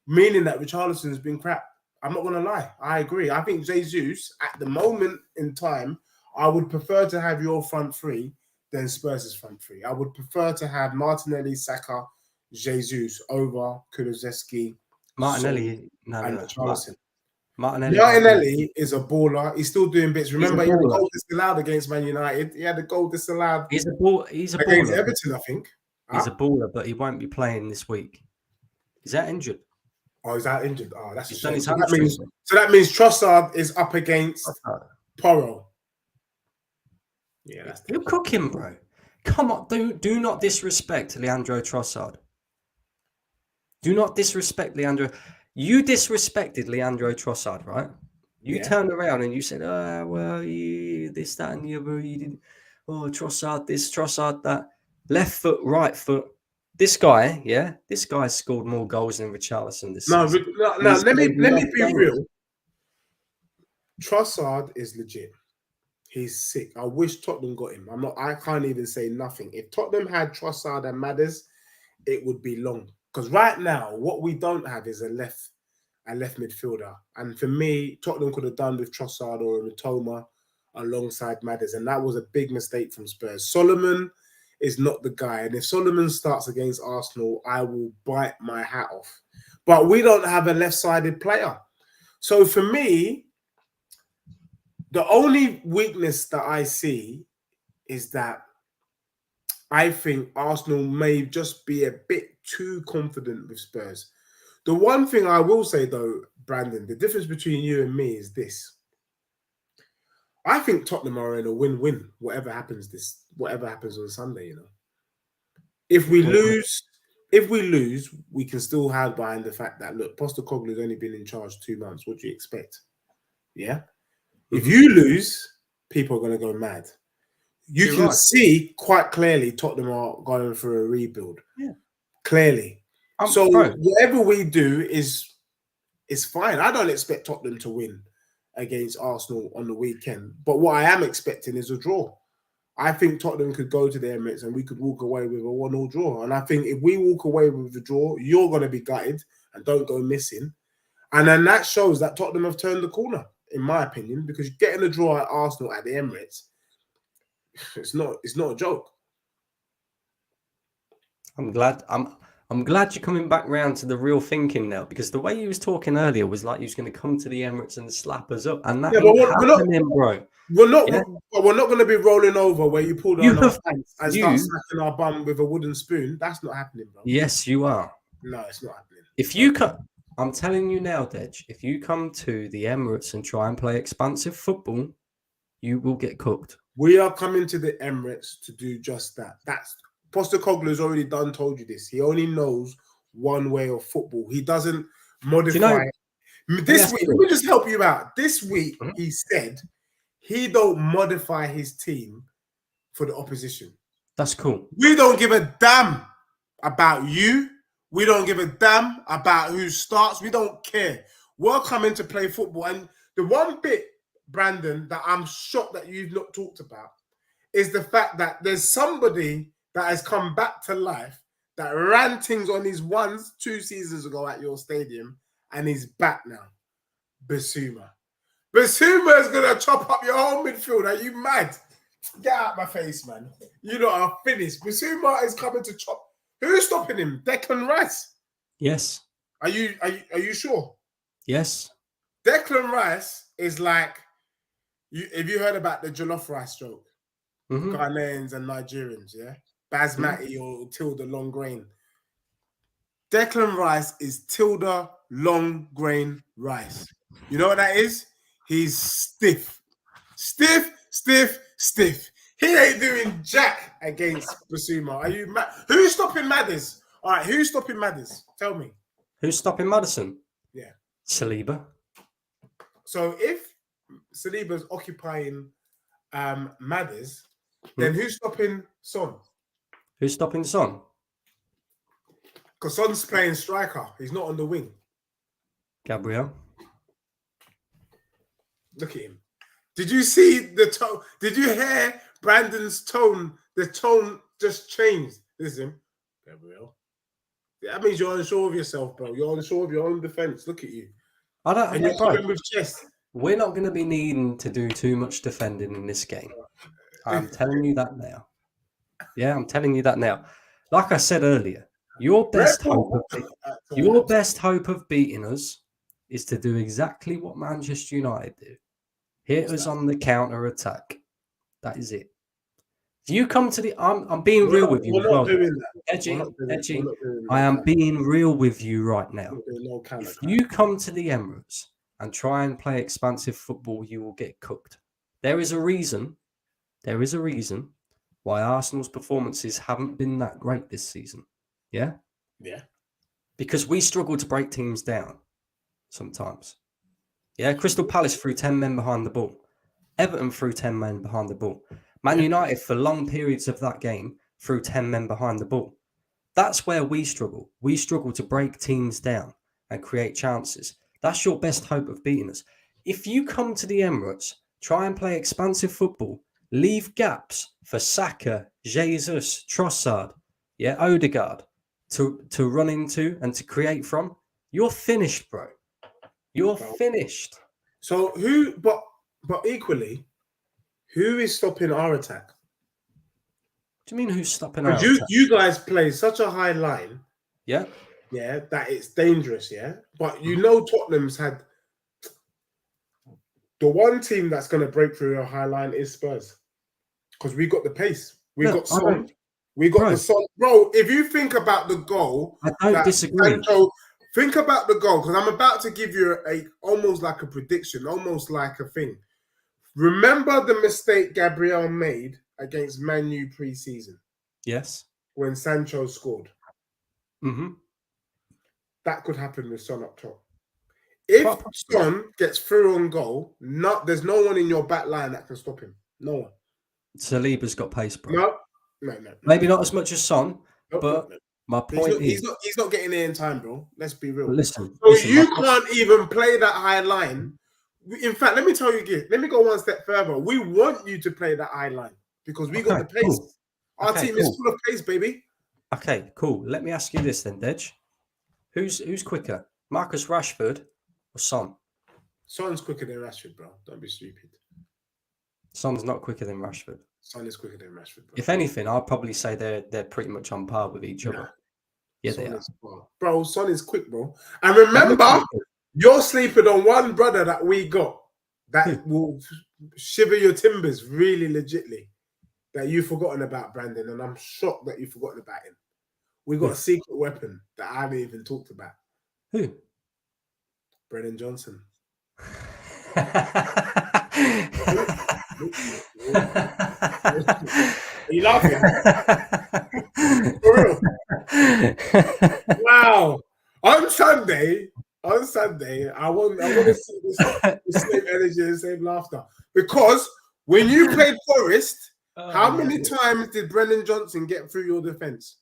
meaning that Richarlison has been crap. I'm not going to lie. I agree. I think Jesus, at the moment in time, I would prefer to have your front three than Spurs' front three. I would prefer to have Martinelli, Saka, Jesus over Kulusevski, Martinelli, and Richarlison. Martinelli is a baller. He's still doing bits. Remember, he had a goal disallowed against Man United. He had a goal disallowed. He's a baller against Everton, I think. He's a baller, but he won't be playing this week. Is that injured? Oh, is that injured? Oh, that's a shame. So that means Trossard is up against Porro. Yeah, you're cooking, bro. Come on, do not disrespect Leandro Trossard. Do not disrespect Leandro. You disrespected Leandro Trossard, right? You turned around and you said, "Oh, well, this, that, and the other. You did, Trossard this, Trossard that. Left foot, right foot. This guy, this guy scored more goals than Richarlison this season. No, let me be real. Trossard is legit. He's sick. I wish Tottenham got him. I can't even say nothing. If Tottenham had Trossard and Madders, it would be long. Because right now, what we don't have is a left midfielder. And for me, Tottenham could have done with Trossard or Mitoma alongside Madders. And that was a big mistake from Spurs. Solomon is not the guy. And if Solomon starts against Arsenal, I will bite my hat off. But we don't have a left-sided player. So for me, the only weakness that I see is that I think Arsenal may just be a bit too confident with Spurs. The one thing I will say, though, Brandon, the difference between you and me is this. I think Tottenham are in a win-win, whatever happens on Sunday, you know. If we lose, we can still hide behind the fact that, look, Postecoglou's only been in charge 2 months. What do you expect? Yeah? If you lose, people are going to go mad. You can see quite clearly Tottenham are going for a rebuild. Yeah. Clearly. So whatever we do is fine. I don't expect Tottenham to win against Arsenal on the weekend. But what I am expecting is a draw. I think Tottenham could go to the Emirates and we could walk away with a 1-1 draw. And I think if we walk away with the draw, you're going to be gutted and don't go missing. And then that shows that Tottenham have turned the corner, in my opinion, because getting a draw at Arsenal at the Emirates, it's not a joke. I'm glad you're coming back round to the real thinking now, because the way you was talking earlier was like you was going to come to the Emirates and slap us up, and that ain't happening, bro. We're not going to be rolling over where you pull down our pants and start smacking our bum with a wooden spoon. That's not happening, bro. Yes, you are. No, it's not happening. If you come, I'm telling you now, Dej, if you come to the Emirates and try and play expansive football, you will get cooked. We are coming to the Emirates to do just that. Postecoglou has already told you this. He only knows one way of football. He doesn't modify. This week, let me just help you out. This week, he said he don't modify his team for the opposition. That's cool. We don't give a damn about you. We don't give a damn about who starts. We don't care. We're coming to play football. And the one bit, Brandon, that I'm shocked that you've not talked about is the fact that there's somebody that has come back to life that ran things on his 2 seasons ago at your stadium, and he's back now. Basuma. Basuma is going to chop up your whole midfield. Are you mad? Get out my face, man. You know, I'm finished. Basuma is coming to chop. Who's stopping him? Declan Rice? Yes. Are you sure? Yes. Declan Rice is like, have you heard about the jollof rice joke? Ghanaians and Nigerians, yeah? Basmati or Tilda long grain. Declan Rice is Tilda long grain rice. You know what that is? He's stiff. Stiff. He ain't doing jack against Basuma. Are you mad? Who's stopping Madders? All right, who's stopping Madders? Tell me. Who's stopping Maddison? Yeah. Saliba. So if Saliba's occupying Madders, then who's stopping Son? Who's stopping Son? Because Son's playing striker. He's not on the wing. Gabriel. Look at him. Did you see the tone? Did you hear Brandon's tone? The tone just changed. Listen, Gabriel. That means you're unsure of yourself, bro. You're unsure of your own defense. Look at you. And you're coming with chest. We're not going to be needing to do too much defending in this game. I'm telling you that now. Yeah, I'm telling you that now. Like I said earlier, your best hope of beating us is to do exactly what Manchester United do. Hit us on the counter attack. That is it. If you come to the, I'm being real with you as well. Edgy, I am being real with you right now. If you come to the Emirates and try and play expansive football, you will get cooked. There is a reason why Arsenal's performances haven't been that great this season. Yeah? Yeah. Because we struggle to break teams down sometimes. Yeah, Crystal Palace threw 10 men behind the ball. Everton threw 10 men behind the ball. Man United, for long periods of that game, threw 10 men behind the ball. That's where we struggle. We struggle to break teams down and create chances. That's your best hope of beating us. If you come to the Emirates Try and play expansive football. Leave gaps for Saka, Jesus, Trossard, Odegaard to run into and to create from. You're finished, bro. You're finished. So but equally, who is stopping our attack? Do you mean who's stopping our Because attack? you guys play such a high line, Yeah. that it's dangerous, But Tottenham's had the one team that's going to break through a high line is Spurs, because we got the pace, we got Son, we got the Son, bro. If you think about the goal, I don't disagree. Sancho, think about the goal, because I'm about to give you almost like a prediction, almost like a thing. Remember the mistake Gabriel made against Man U pre-season? Yes. When Sancho scored. Mm-hmm. That could happen with Son up top. If Son gets through on goal, there's no one in your back line that can stop him. No one. Saliba's got pace, bro. No. Maybe not as much as Son, but my point is... He's not getting there in time, bro. Let's be real. Listen, you can't even play that high line. In fact, let me tell you, let me go one step further. We want you to play that high line because we got the pace. Cool. Our team is full of pace, baby. Okay, cool. Let me ask you this then, Dej. Who's quicker, Marcus Rashford or Son? Son's quicker than Rashford, bro. Don't be stupid. Son's not quicker than Rashford. Son is quicker than Rashford, bro. If anything, I'd probably say they're pretty much on par with each other. Yeah, Son they are. Bro, Son is quick, bro. And remember, you're sleeping on one brother that we got that will shiver your timbers really legitly, that you've forgotten about, Brandon, and I'm shocked that you've forgotten about him. We got a secret weapon that I haven't even talked about. Who? Brennan Johnson. Are you laughing? For real? Wow. On Sunday, I want to see the same energy and the same laughter. Because when you played Forest, how many times did Brennan Johnson get through your defense?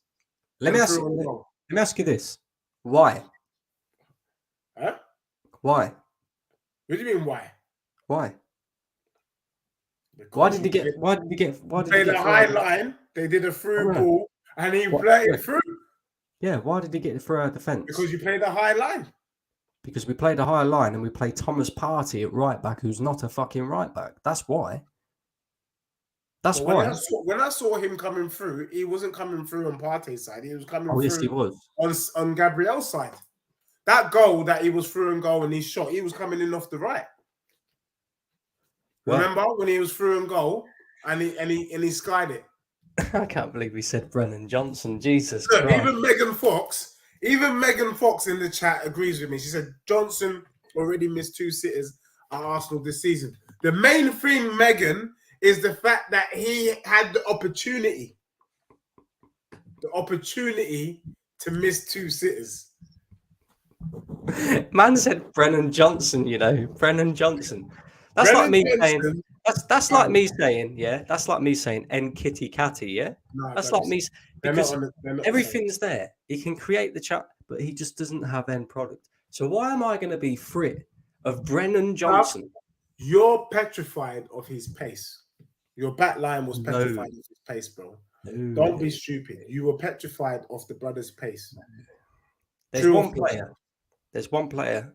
Let me ask you this. Why? Huh? Why? What do you mean why? Why? Why did he get the high line? They did a through ball and he played through. Yeah, why did he get through our defense? Because you played a high line. Because we played a high line and we played Thomas Partey at right back, who's not a fucking right back. That's why. That's why. When I saw him coming through, he wasn't coming through on Partey's side. He was coming through. Yes, he was. On Gabriel's side. That goal that he was through and goal and he shot, he was coming in off the right. Well, remember when he was through and goal and he skied it? I can't believe we said Brennan Johnson. Jesus Look, Christ. Even Megan Fox in the chat agrees with me. She said Johnson already missed 2 sitters at Arsenal this season. The main thing, Megan, is the fact that he had the opportunity to miss 2 sitters. Man said Brennan Johnson, Brennan Johnson. That's Brennan like me Johnson, saying. That's like me saying, That's like me saying, "N kitty catty," No, that's like me because everything's there. He can create the chat, but he just doesn't have end product. So why am I going to be free of Brennan Johnson? You're petrified of his pace. Your back line was petrified of his pace, bro. No. Don't be stupid. You were petrified of the brother's pace. There's one player. There's one player.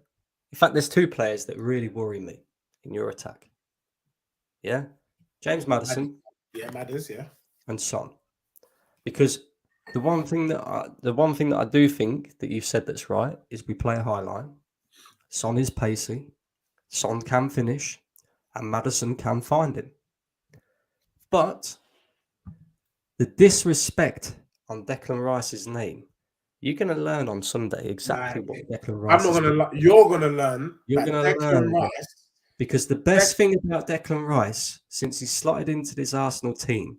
In fact, there's 2 players that really worry me in your attack. Yeah, James Maddison. Yeah, Madders. Yeah, and Son, because the one thing that I do think that you've said that's right is we play a high line. Son is pacey. Son can finish, and Maddison can find him. But the disrespect on Declan Rice's name, you're going to learn on Sunday exactly what Declan Rice. I'm not going to. You're going to learn. You're going to learn Rice. Because the best thing about Declan Rice, since he slotted into this Arsenal team,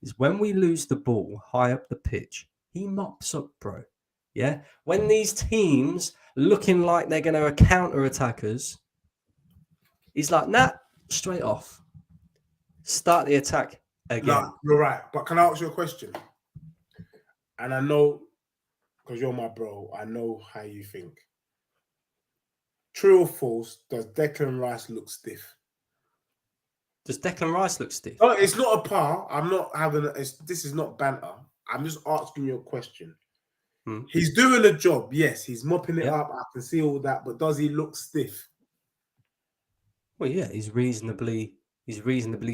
is when we lose the ball high up the pitch, he mops up, bro. Yeah? When these teams looking like they're going to counter-attack us, he's like, nah, straight off. Start the attack again. No, you're right. But can I ask you a question? And I know, because you're my bro, I know how you think. True or false, does Declan Rice look stiff? Does Declan Rice look stiff? No, it's not a par. I'm not having. This is not banter. I'm just asking you a question. He's doing a job. Yes, he's mopping it up. I can see all that. But does he look stiff? Well, yeah, he's reasonably stiff.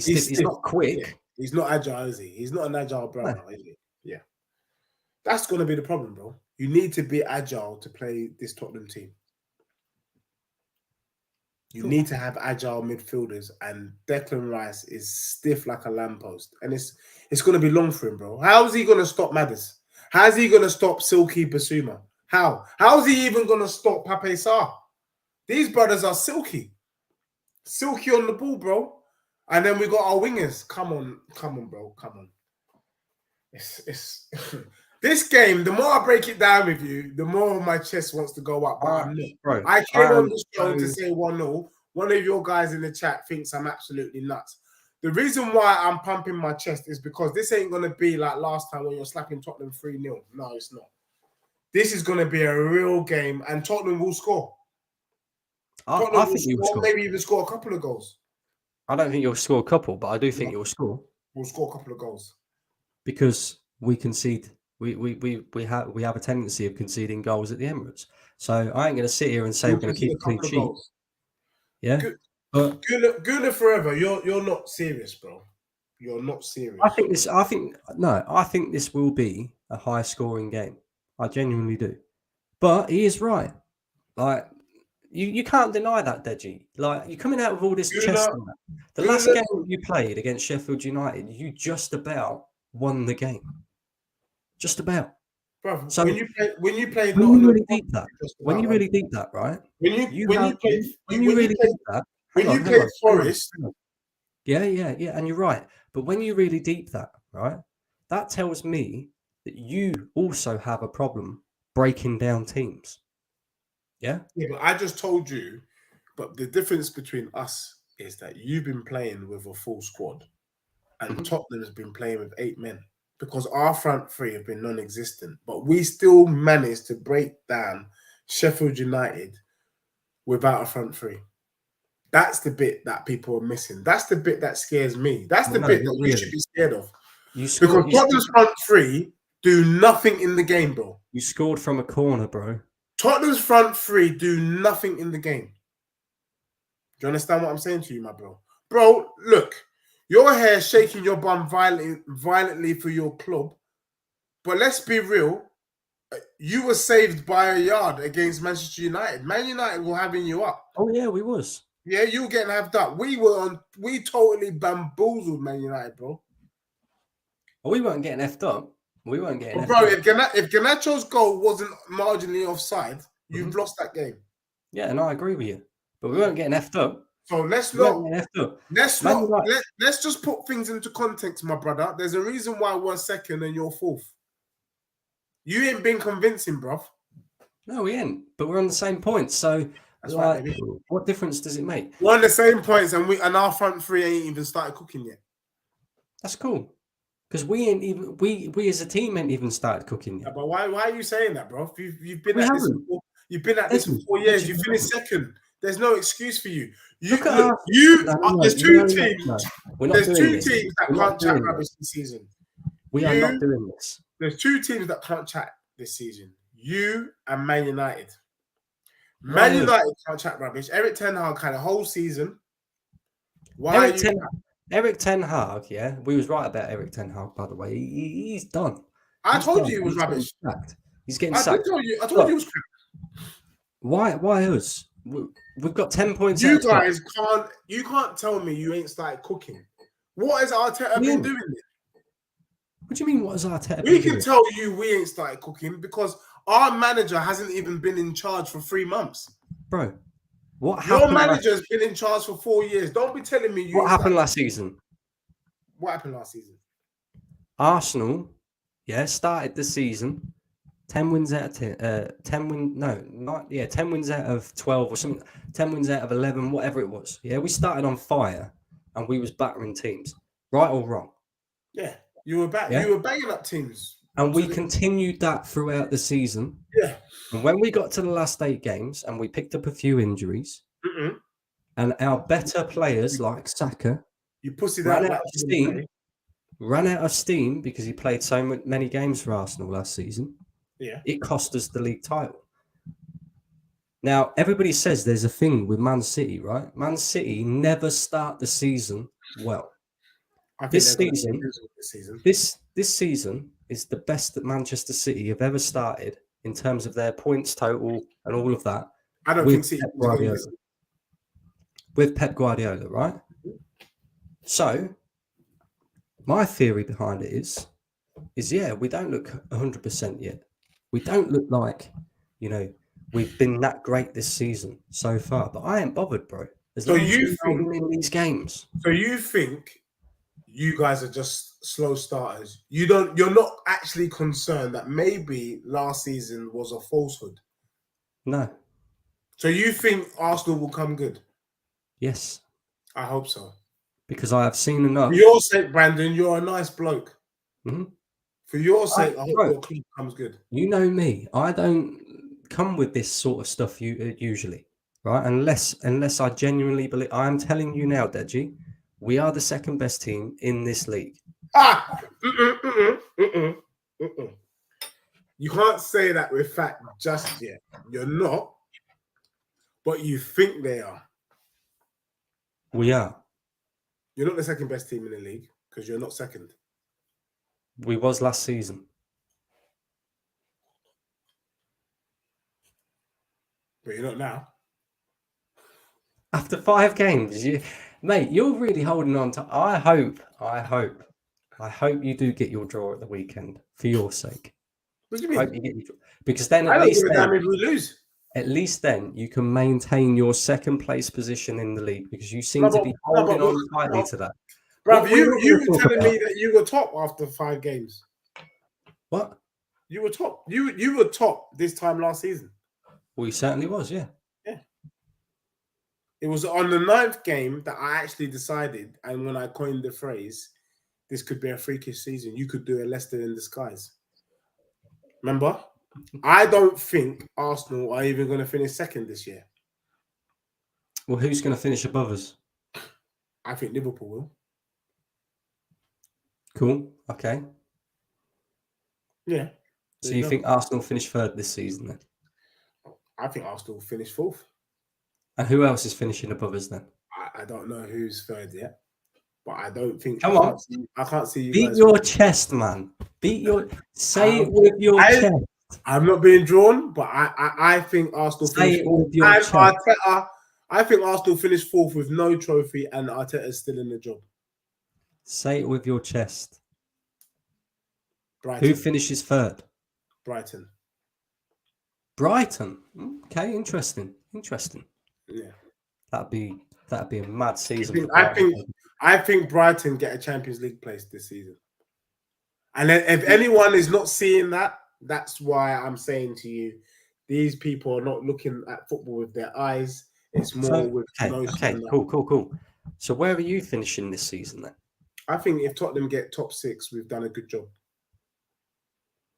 Stiff. He's not quick. Yeah. He's not agile, is he? He's not an agile brother, is he? Yeah. That's going to be the problem, bro. You need to be agile to play this Tottenham team. You need to have agile midfielders, and Declan Rice is stiff like a lamppost, and it's going to be long for him, bro. How is he going to stop Madders? How is he going to stop Silky Basuma? How is he even going to stop Pape Sarr? These brothers are silky on the ball, bro. And then we got our wingers. Come on, bro, come on. It's this game. The more I break it down with you, the more my chest wants to go up. But I'm not. Bro, I came on the show to say 1-0. One of your guys in the chat thinks I'm absolutely nuts. The reason why I'm pumping my chest is because this ain't going to be like last time when you're slapping Tottenham 3-0. No, it's not. This is going to be a real game, and Tottenham will score. I think you'll score. Maybe even score a couple of goals. I don't think you'll score a couple, but I do think you'll score. We'll score a couple of goals because we concede. We have a tendency of conceding goals at the Emirates. So I ain't going to sit here and say we're going to keep a clean sheet. Yeah, but Guna forever. You're not serious, bro. You're not serious. I think this will be a high scoring game. I genuinely do. But he is right. Like you can't deny that, Deji. Like you're coming out with all this chest. The last game you played against Sheffield United, you just about won the game. Just about. Bro, so when you really deep that, right? When you play Forest. Yeah, and you're right. But when you really deep that, right, that tells me that you also have a problem breaking down teams. Yeah? Yeah, but I just told you, but the difference between us is that you've been playing with a full squad and Tottenham has been playing with 8 men because our front three have been non-existent, but we still managed to break down Sheffield United without a front three. That's the bit that people are missing. That's the bit that scares me. That's the bit that you should be scared of. Because Tottenham's front three do nothing in the game, bro. You scored from a corner, bro. Tottenham's front three do nothing in the game. Do you understand what I'm saying to you, my bro? Bro, look, your hair shaking your bum violently for your club. But let's be real. You were saved by a yard against Manchester United. Man United were having you up. Oh, yeah, we was. Yeah, you were getting halved up. We totally bamboozled Man United, bro. Well, we weren't getting effed up. We weren't getting bro, if Garnacho's goal wasn't marginally offside, you've lost that game. Yeah, and I agree with you. But we weren't getting effed up. So let's just put things into context, my brother. There's a reason why we're second and you're fourth. You ain't been convincing, bruv. No, we ain't. But we're on the same points. So that's right, what difference does it make? We're on the same points, and our front three ain't even started cooking yet. That's cool. Because we as a team ain't even started cooking yet. Yeah, but why are you saying that, bro? You've been at this for 4 years. You finished second. There's no excuse for you. There's two teams that can't chat rubbish this season. We are not doing this. There's 2 teams that can't chat this season. You and Man United. Man United can't chat rubbish. Eric Ten Hag had a whole season. Eric Ten Hag, yeah, we was right about Eric Ten Hag, by the way. He's done. I told you he was rubbish. He's getting sacked. I told you he was crap. Why us? We've got 10 points. You guys can't tell me you ain't started cooking. What has Arteta been doing? What do you mean? What has Arteta been doing? We can tell you we ain't started cooking because our manager hasn't even been in charge for 3 months. Bro, what happened? Your manager's been in charge for 4 years. Don't be telling me what happened last season. What happened last season? Arsenal, started the season 10 wins out of 10 wins out of 12 or something. 10 wins out of 11, whatever it was. Yeah, we started on fire and we was battering teams, right or wrong. Yeah, you were banging up teams. And we continued that throughout the season. Yeah. And when we got to the last 8 games and we picked up a few injuries, and our better players like Saka You pussied ran out out like of you steam. say. Ran out of steam because he played so many games for Arsenal last season. Yeah. It cost us the league title. Now, everybody says there's a thing with Man City, right? Man City never start the season well. I think This they're going to season, lose this season. this season is the best that Manchester City have ever started in terms of their points total and all of that. I don't with think City Pep is going to Guardiola. With Pep Guardiola, right? So, my theory behind it is yeah, we don't look 100% yet. We don't look like, we've been that great this season so far. But I ain't bothered, bro. As So long as you we think? win these games. So you think you guys are just slow starters? You're not actually concerned that maybe last season was a falsehood. No. So you think Arsenal will come good? Yes. I hope so. Because I have seen enough. For your sake, Brandon, you're a nice bloke. Mm-hmm. For your sake, I hope bro, your club comes good. You know me. I don't come with this sort of stuff usually, right? Unless I genuinely believe. I'm telling you now, Deji, we are the second best team in this league. You can't say that with fact just yet. You're not, but you think they are. We are. You're not the second best team in the league because you're not second. We was last season. But you're not now. After 5 games, mate, you're really holding on to. I hope you do get your draw at the weekend for your sake. What do you mean? I hope you get your draw. Because then I don't give a damn if we lose. At least then you can maintain your second place position in the league because you seem to be holding on tightly to that. Bro, you were telling me that you were top after 5 games. What? You were top. You were top this time last season. Well, he certainly was, yeah. Yeah. It was on the 9th game that I actually decided, and when I coined the phrase, this could be a freakish season. You could do a Leicester in disguise. Remember? I don't think Arsenal are even going to finish second this year. Well, who's going to finish above us? I think Liverpool will. Cool. Okay. Yeah. So you think Arsenal finish 3rd this season then? I think Arsenal will finish 4th. And who else is finishing above us then? I don't know who's 3rd yet, but I don't think. Come on. I can't see you. Beat your chest, man. Say it with your chest. I'm not being drawn, but I think Arsenal finish 4th. I think Arsenal finish 4th with no trophy, and Arteta is still in the job. Say it with your chest. Brighton. Who finishes 3rd? Brighton. Okay, interesting. Yeah, that'd be a mad season. I think Brighton get a Champions League place this season. And if anyone is not seeing that, that's why I'm saying to you, these people are not looking at football with their eyes. It's more with okay, cool. So where are you finishing this season then? I think if Tottenham get top 6, we've done a good job.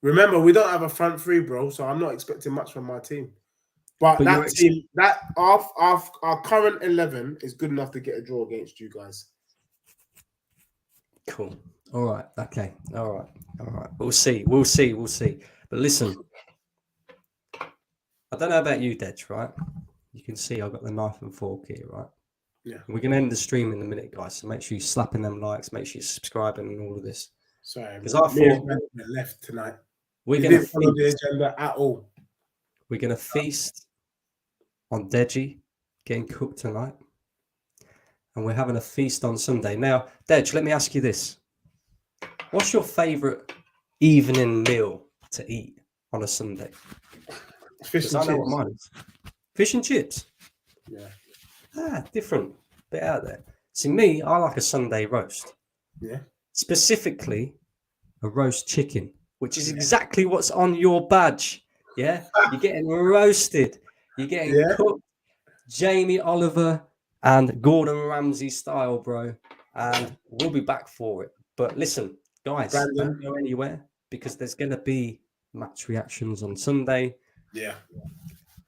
Remember, we don't have a front 3, bro, so I'm not expecting much from my team. But that team, our current 11 is good enough to get a draw against you guys. Cool. All right. Okay. All right. We'll see. But listen, I don't know about you, Dej, right? You can see I've got the knife and fork here, right? Yeah. We're going to end the stream in a minute, guys. So make sure you're slapping them likes. Make sure you're subscribing and all of this. Sorry, because I thought left tonight. We're going to follow the agenda at all. We're going to feast on Deji getting cooked tonight, and we're having a feast on Sunday. Now, Dej, let me ask you this: what's your favourite evening meal to eat on a Sunday? Fish and chips. I know what mine is. Fish and chips. Yeah. Different. Bit out there. See, me, I like a Sunday roast. Yeah. Specifically, a roast chicken, which is exactly what's on your badge. Yeah. You're getting roasted. You're getting cooked. Jamie Oliver and Gordon Ramsay style, bro. And we'll be back for it. But listen, guys, don't go anywhere because there's going to be match reactions on Sunday. Yeah.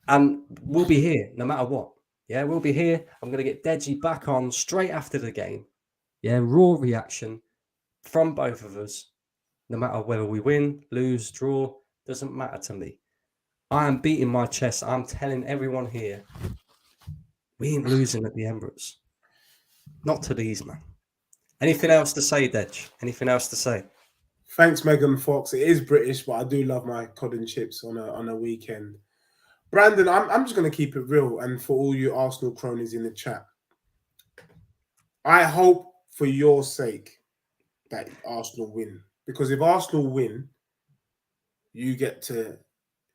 And we'll be here no matter what. Yeah, we'll be here. I'm going to get Deji back on straight after the game. Yeah, raw reaction from both of us. No matter whether we win, lose, draw, doesn't matter to me. I am beating my chest. I'm telling everyone here, we ain't losing at the Emirates. Not to these, man. Anything else to say, Dej? Anything else to say? Thanks, Megan Fox. It is British, but I do love my cod and chips on a weekend. Brandon, I'm just going to keep it real. And for all you Arsenal cronies in the chat, I hope for your sake that Arsenal win. Because if Arsenal win, you get to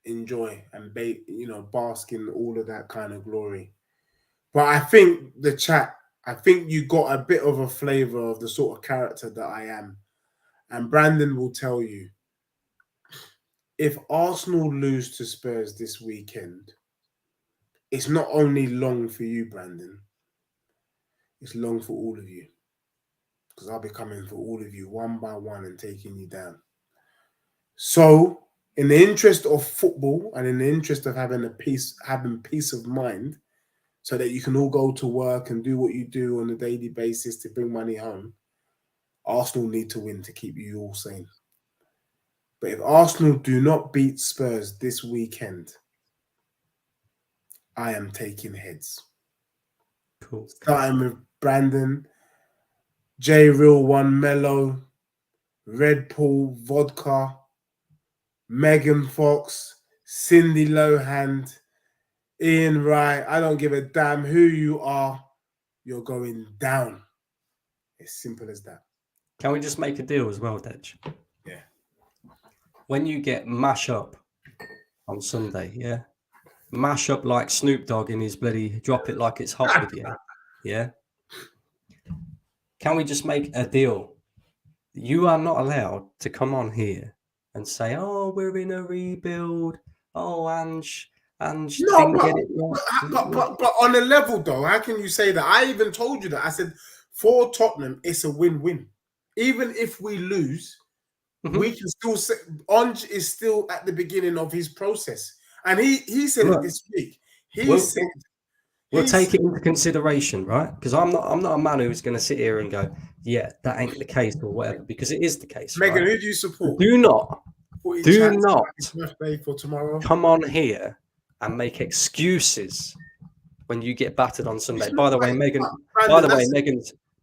enjoy and bask in all of that kind of glory. But I think I think you got a bit of a flavour of the sort of character that I am. And Brandon will tell you, if Arsenal lose to Spurs this weekend, it's not only long for you, Brandon, it's long for all of you. Because I'll be coming for all of you one by one and taking you down. So, in the interest of football and in the interest of having peace of mind, so that you can all go to work and do what you do on a daily basis to bring money home, Arsenal need to win to keep you all sane. But if Arsenal do not beat Spurs this weekend, I am taking heads. Cool. Starting with Brandon, J Real One Mellow, Red Bull Vodka, Megan Fox, Cindy Lohan, Ian Wright. I don't give a damn who you are. You're going down. As simple as that. Can we just make a deal as well, Dej? Yeah. When you get mash up on Sunday, yeah? Mash up like Snoop Dogg in his bloody drop it like it's hot with you. Yeah? Can we just make a deal? You are not allowed to come on here and say, oh, we're in a rebuild. Oh, Ange didn't get it right. But on a level, though, how can you say that? I even told you that. I said, for Tottenham, it's a win-win. Even if we lose, we can still say Ange is still at the beginning of his process. And he said it this week. We'll take it into consideration, right? Because I'm not a man who's going to sit here and go, yeah, that ain't the case or whatever, because it is the case. Megan, right? who do you support? Do not birthday for tomorrow. Come on here and make excuses when you get battered on Sunday. By the way,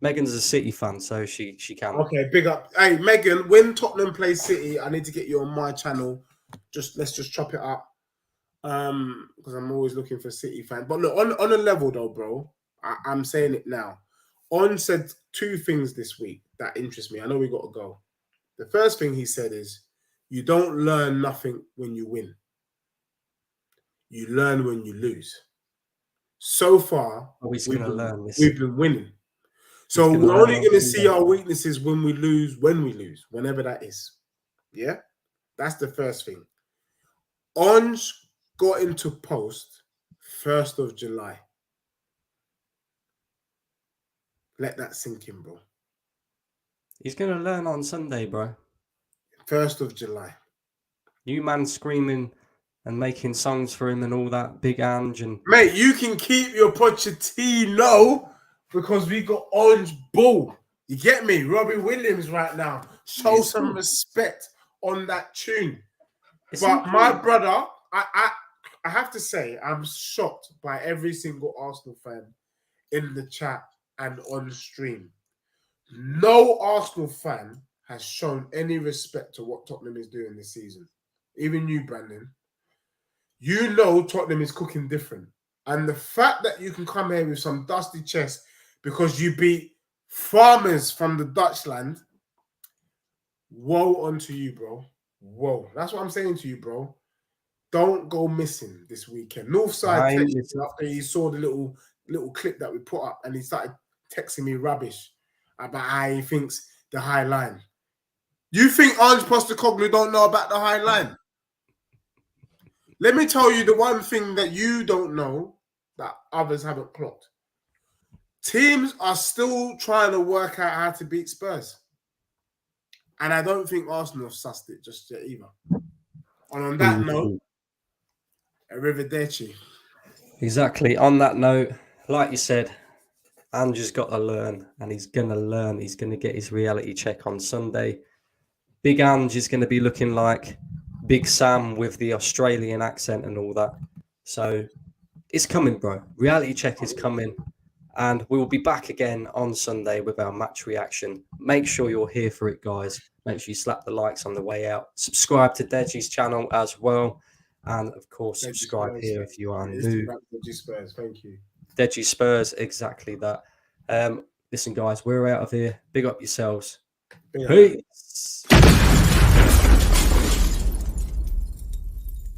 Megan's a City fan, so she can. Okay, big up. Hey, Megan, when Tottenham plays City, I need to get you on my channel. Let's just chop it up. Because I'm always looking for City fans. But look, on a level though, bro, I'm saying it now. On said two things this week that interest me. I know we got to go. The first thing he said is, you don't learn nothing when you win. You learn when you lose. So far, we've been winning. So we're only going to see our weaknesses when we lose, whenever that is. Yeah? That's the first thing. Ange got into post 1st of July. Let that sink in, bro. He's going to learn on Sunday, bro. 1st of July. You man screaming and making songs for him and all that, Big Ange and... Mate, you can keep your Pochettino because we got Orange Bull. You get me? Robbie Williams right now. Show some respect on that tune. But my brother, I have to say, I'm shocked by every single Arsenal fan in the chat and on stream. No Arsenal fan has shown any respect to what Tottenham is doing this season. Even you, Brandon. You know Tottenham is cooking different. And the fact that you can come here with some dusty chest because you beat farmers from the Dutch land, woe unto you, bro. Whoa. That's what I'm saying to you, bro. Don't go missing this weekend. Northside texted after he saw the little clip that we put up and he started texting me rubbish about how he thinks the high line. You think Ange Postecoglou don't know about the high line? Let me tell you the one thing that you don't know that others haven't clocked. Teams are still trying to work out how to beat Spurs. And I don't think Arsenal have sussed it just yet either. And on that note, arrivederci. Exactly. On that note, like you said, Ange has got to learn, and he's going to learn. He's going to get his reality check on Sunday. Big Ange is going to be looking like Big Sam with the Australian accent and all that. So it's coming, bro. Reality check is coming. And we will be back again on Sunday with our match reaction. Make sure you're here for it, guys. Make sure you slap the likes on the way out. Subscribe to Deji's channel as well. And, of course, subscribe here if you are new. Deji Spurs, thank you. Deji Spurs, exactly that. Listen, guys, we're out of here. Big up yourselves. Peace.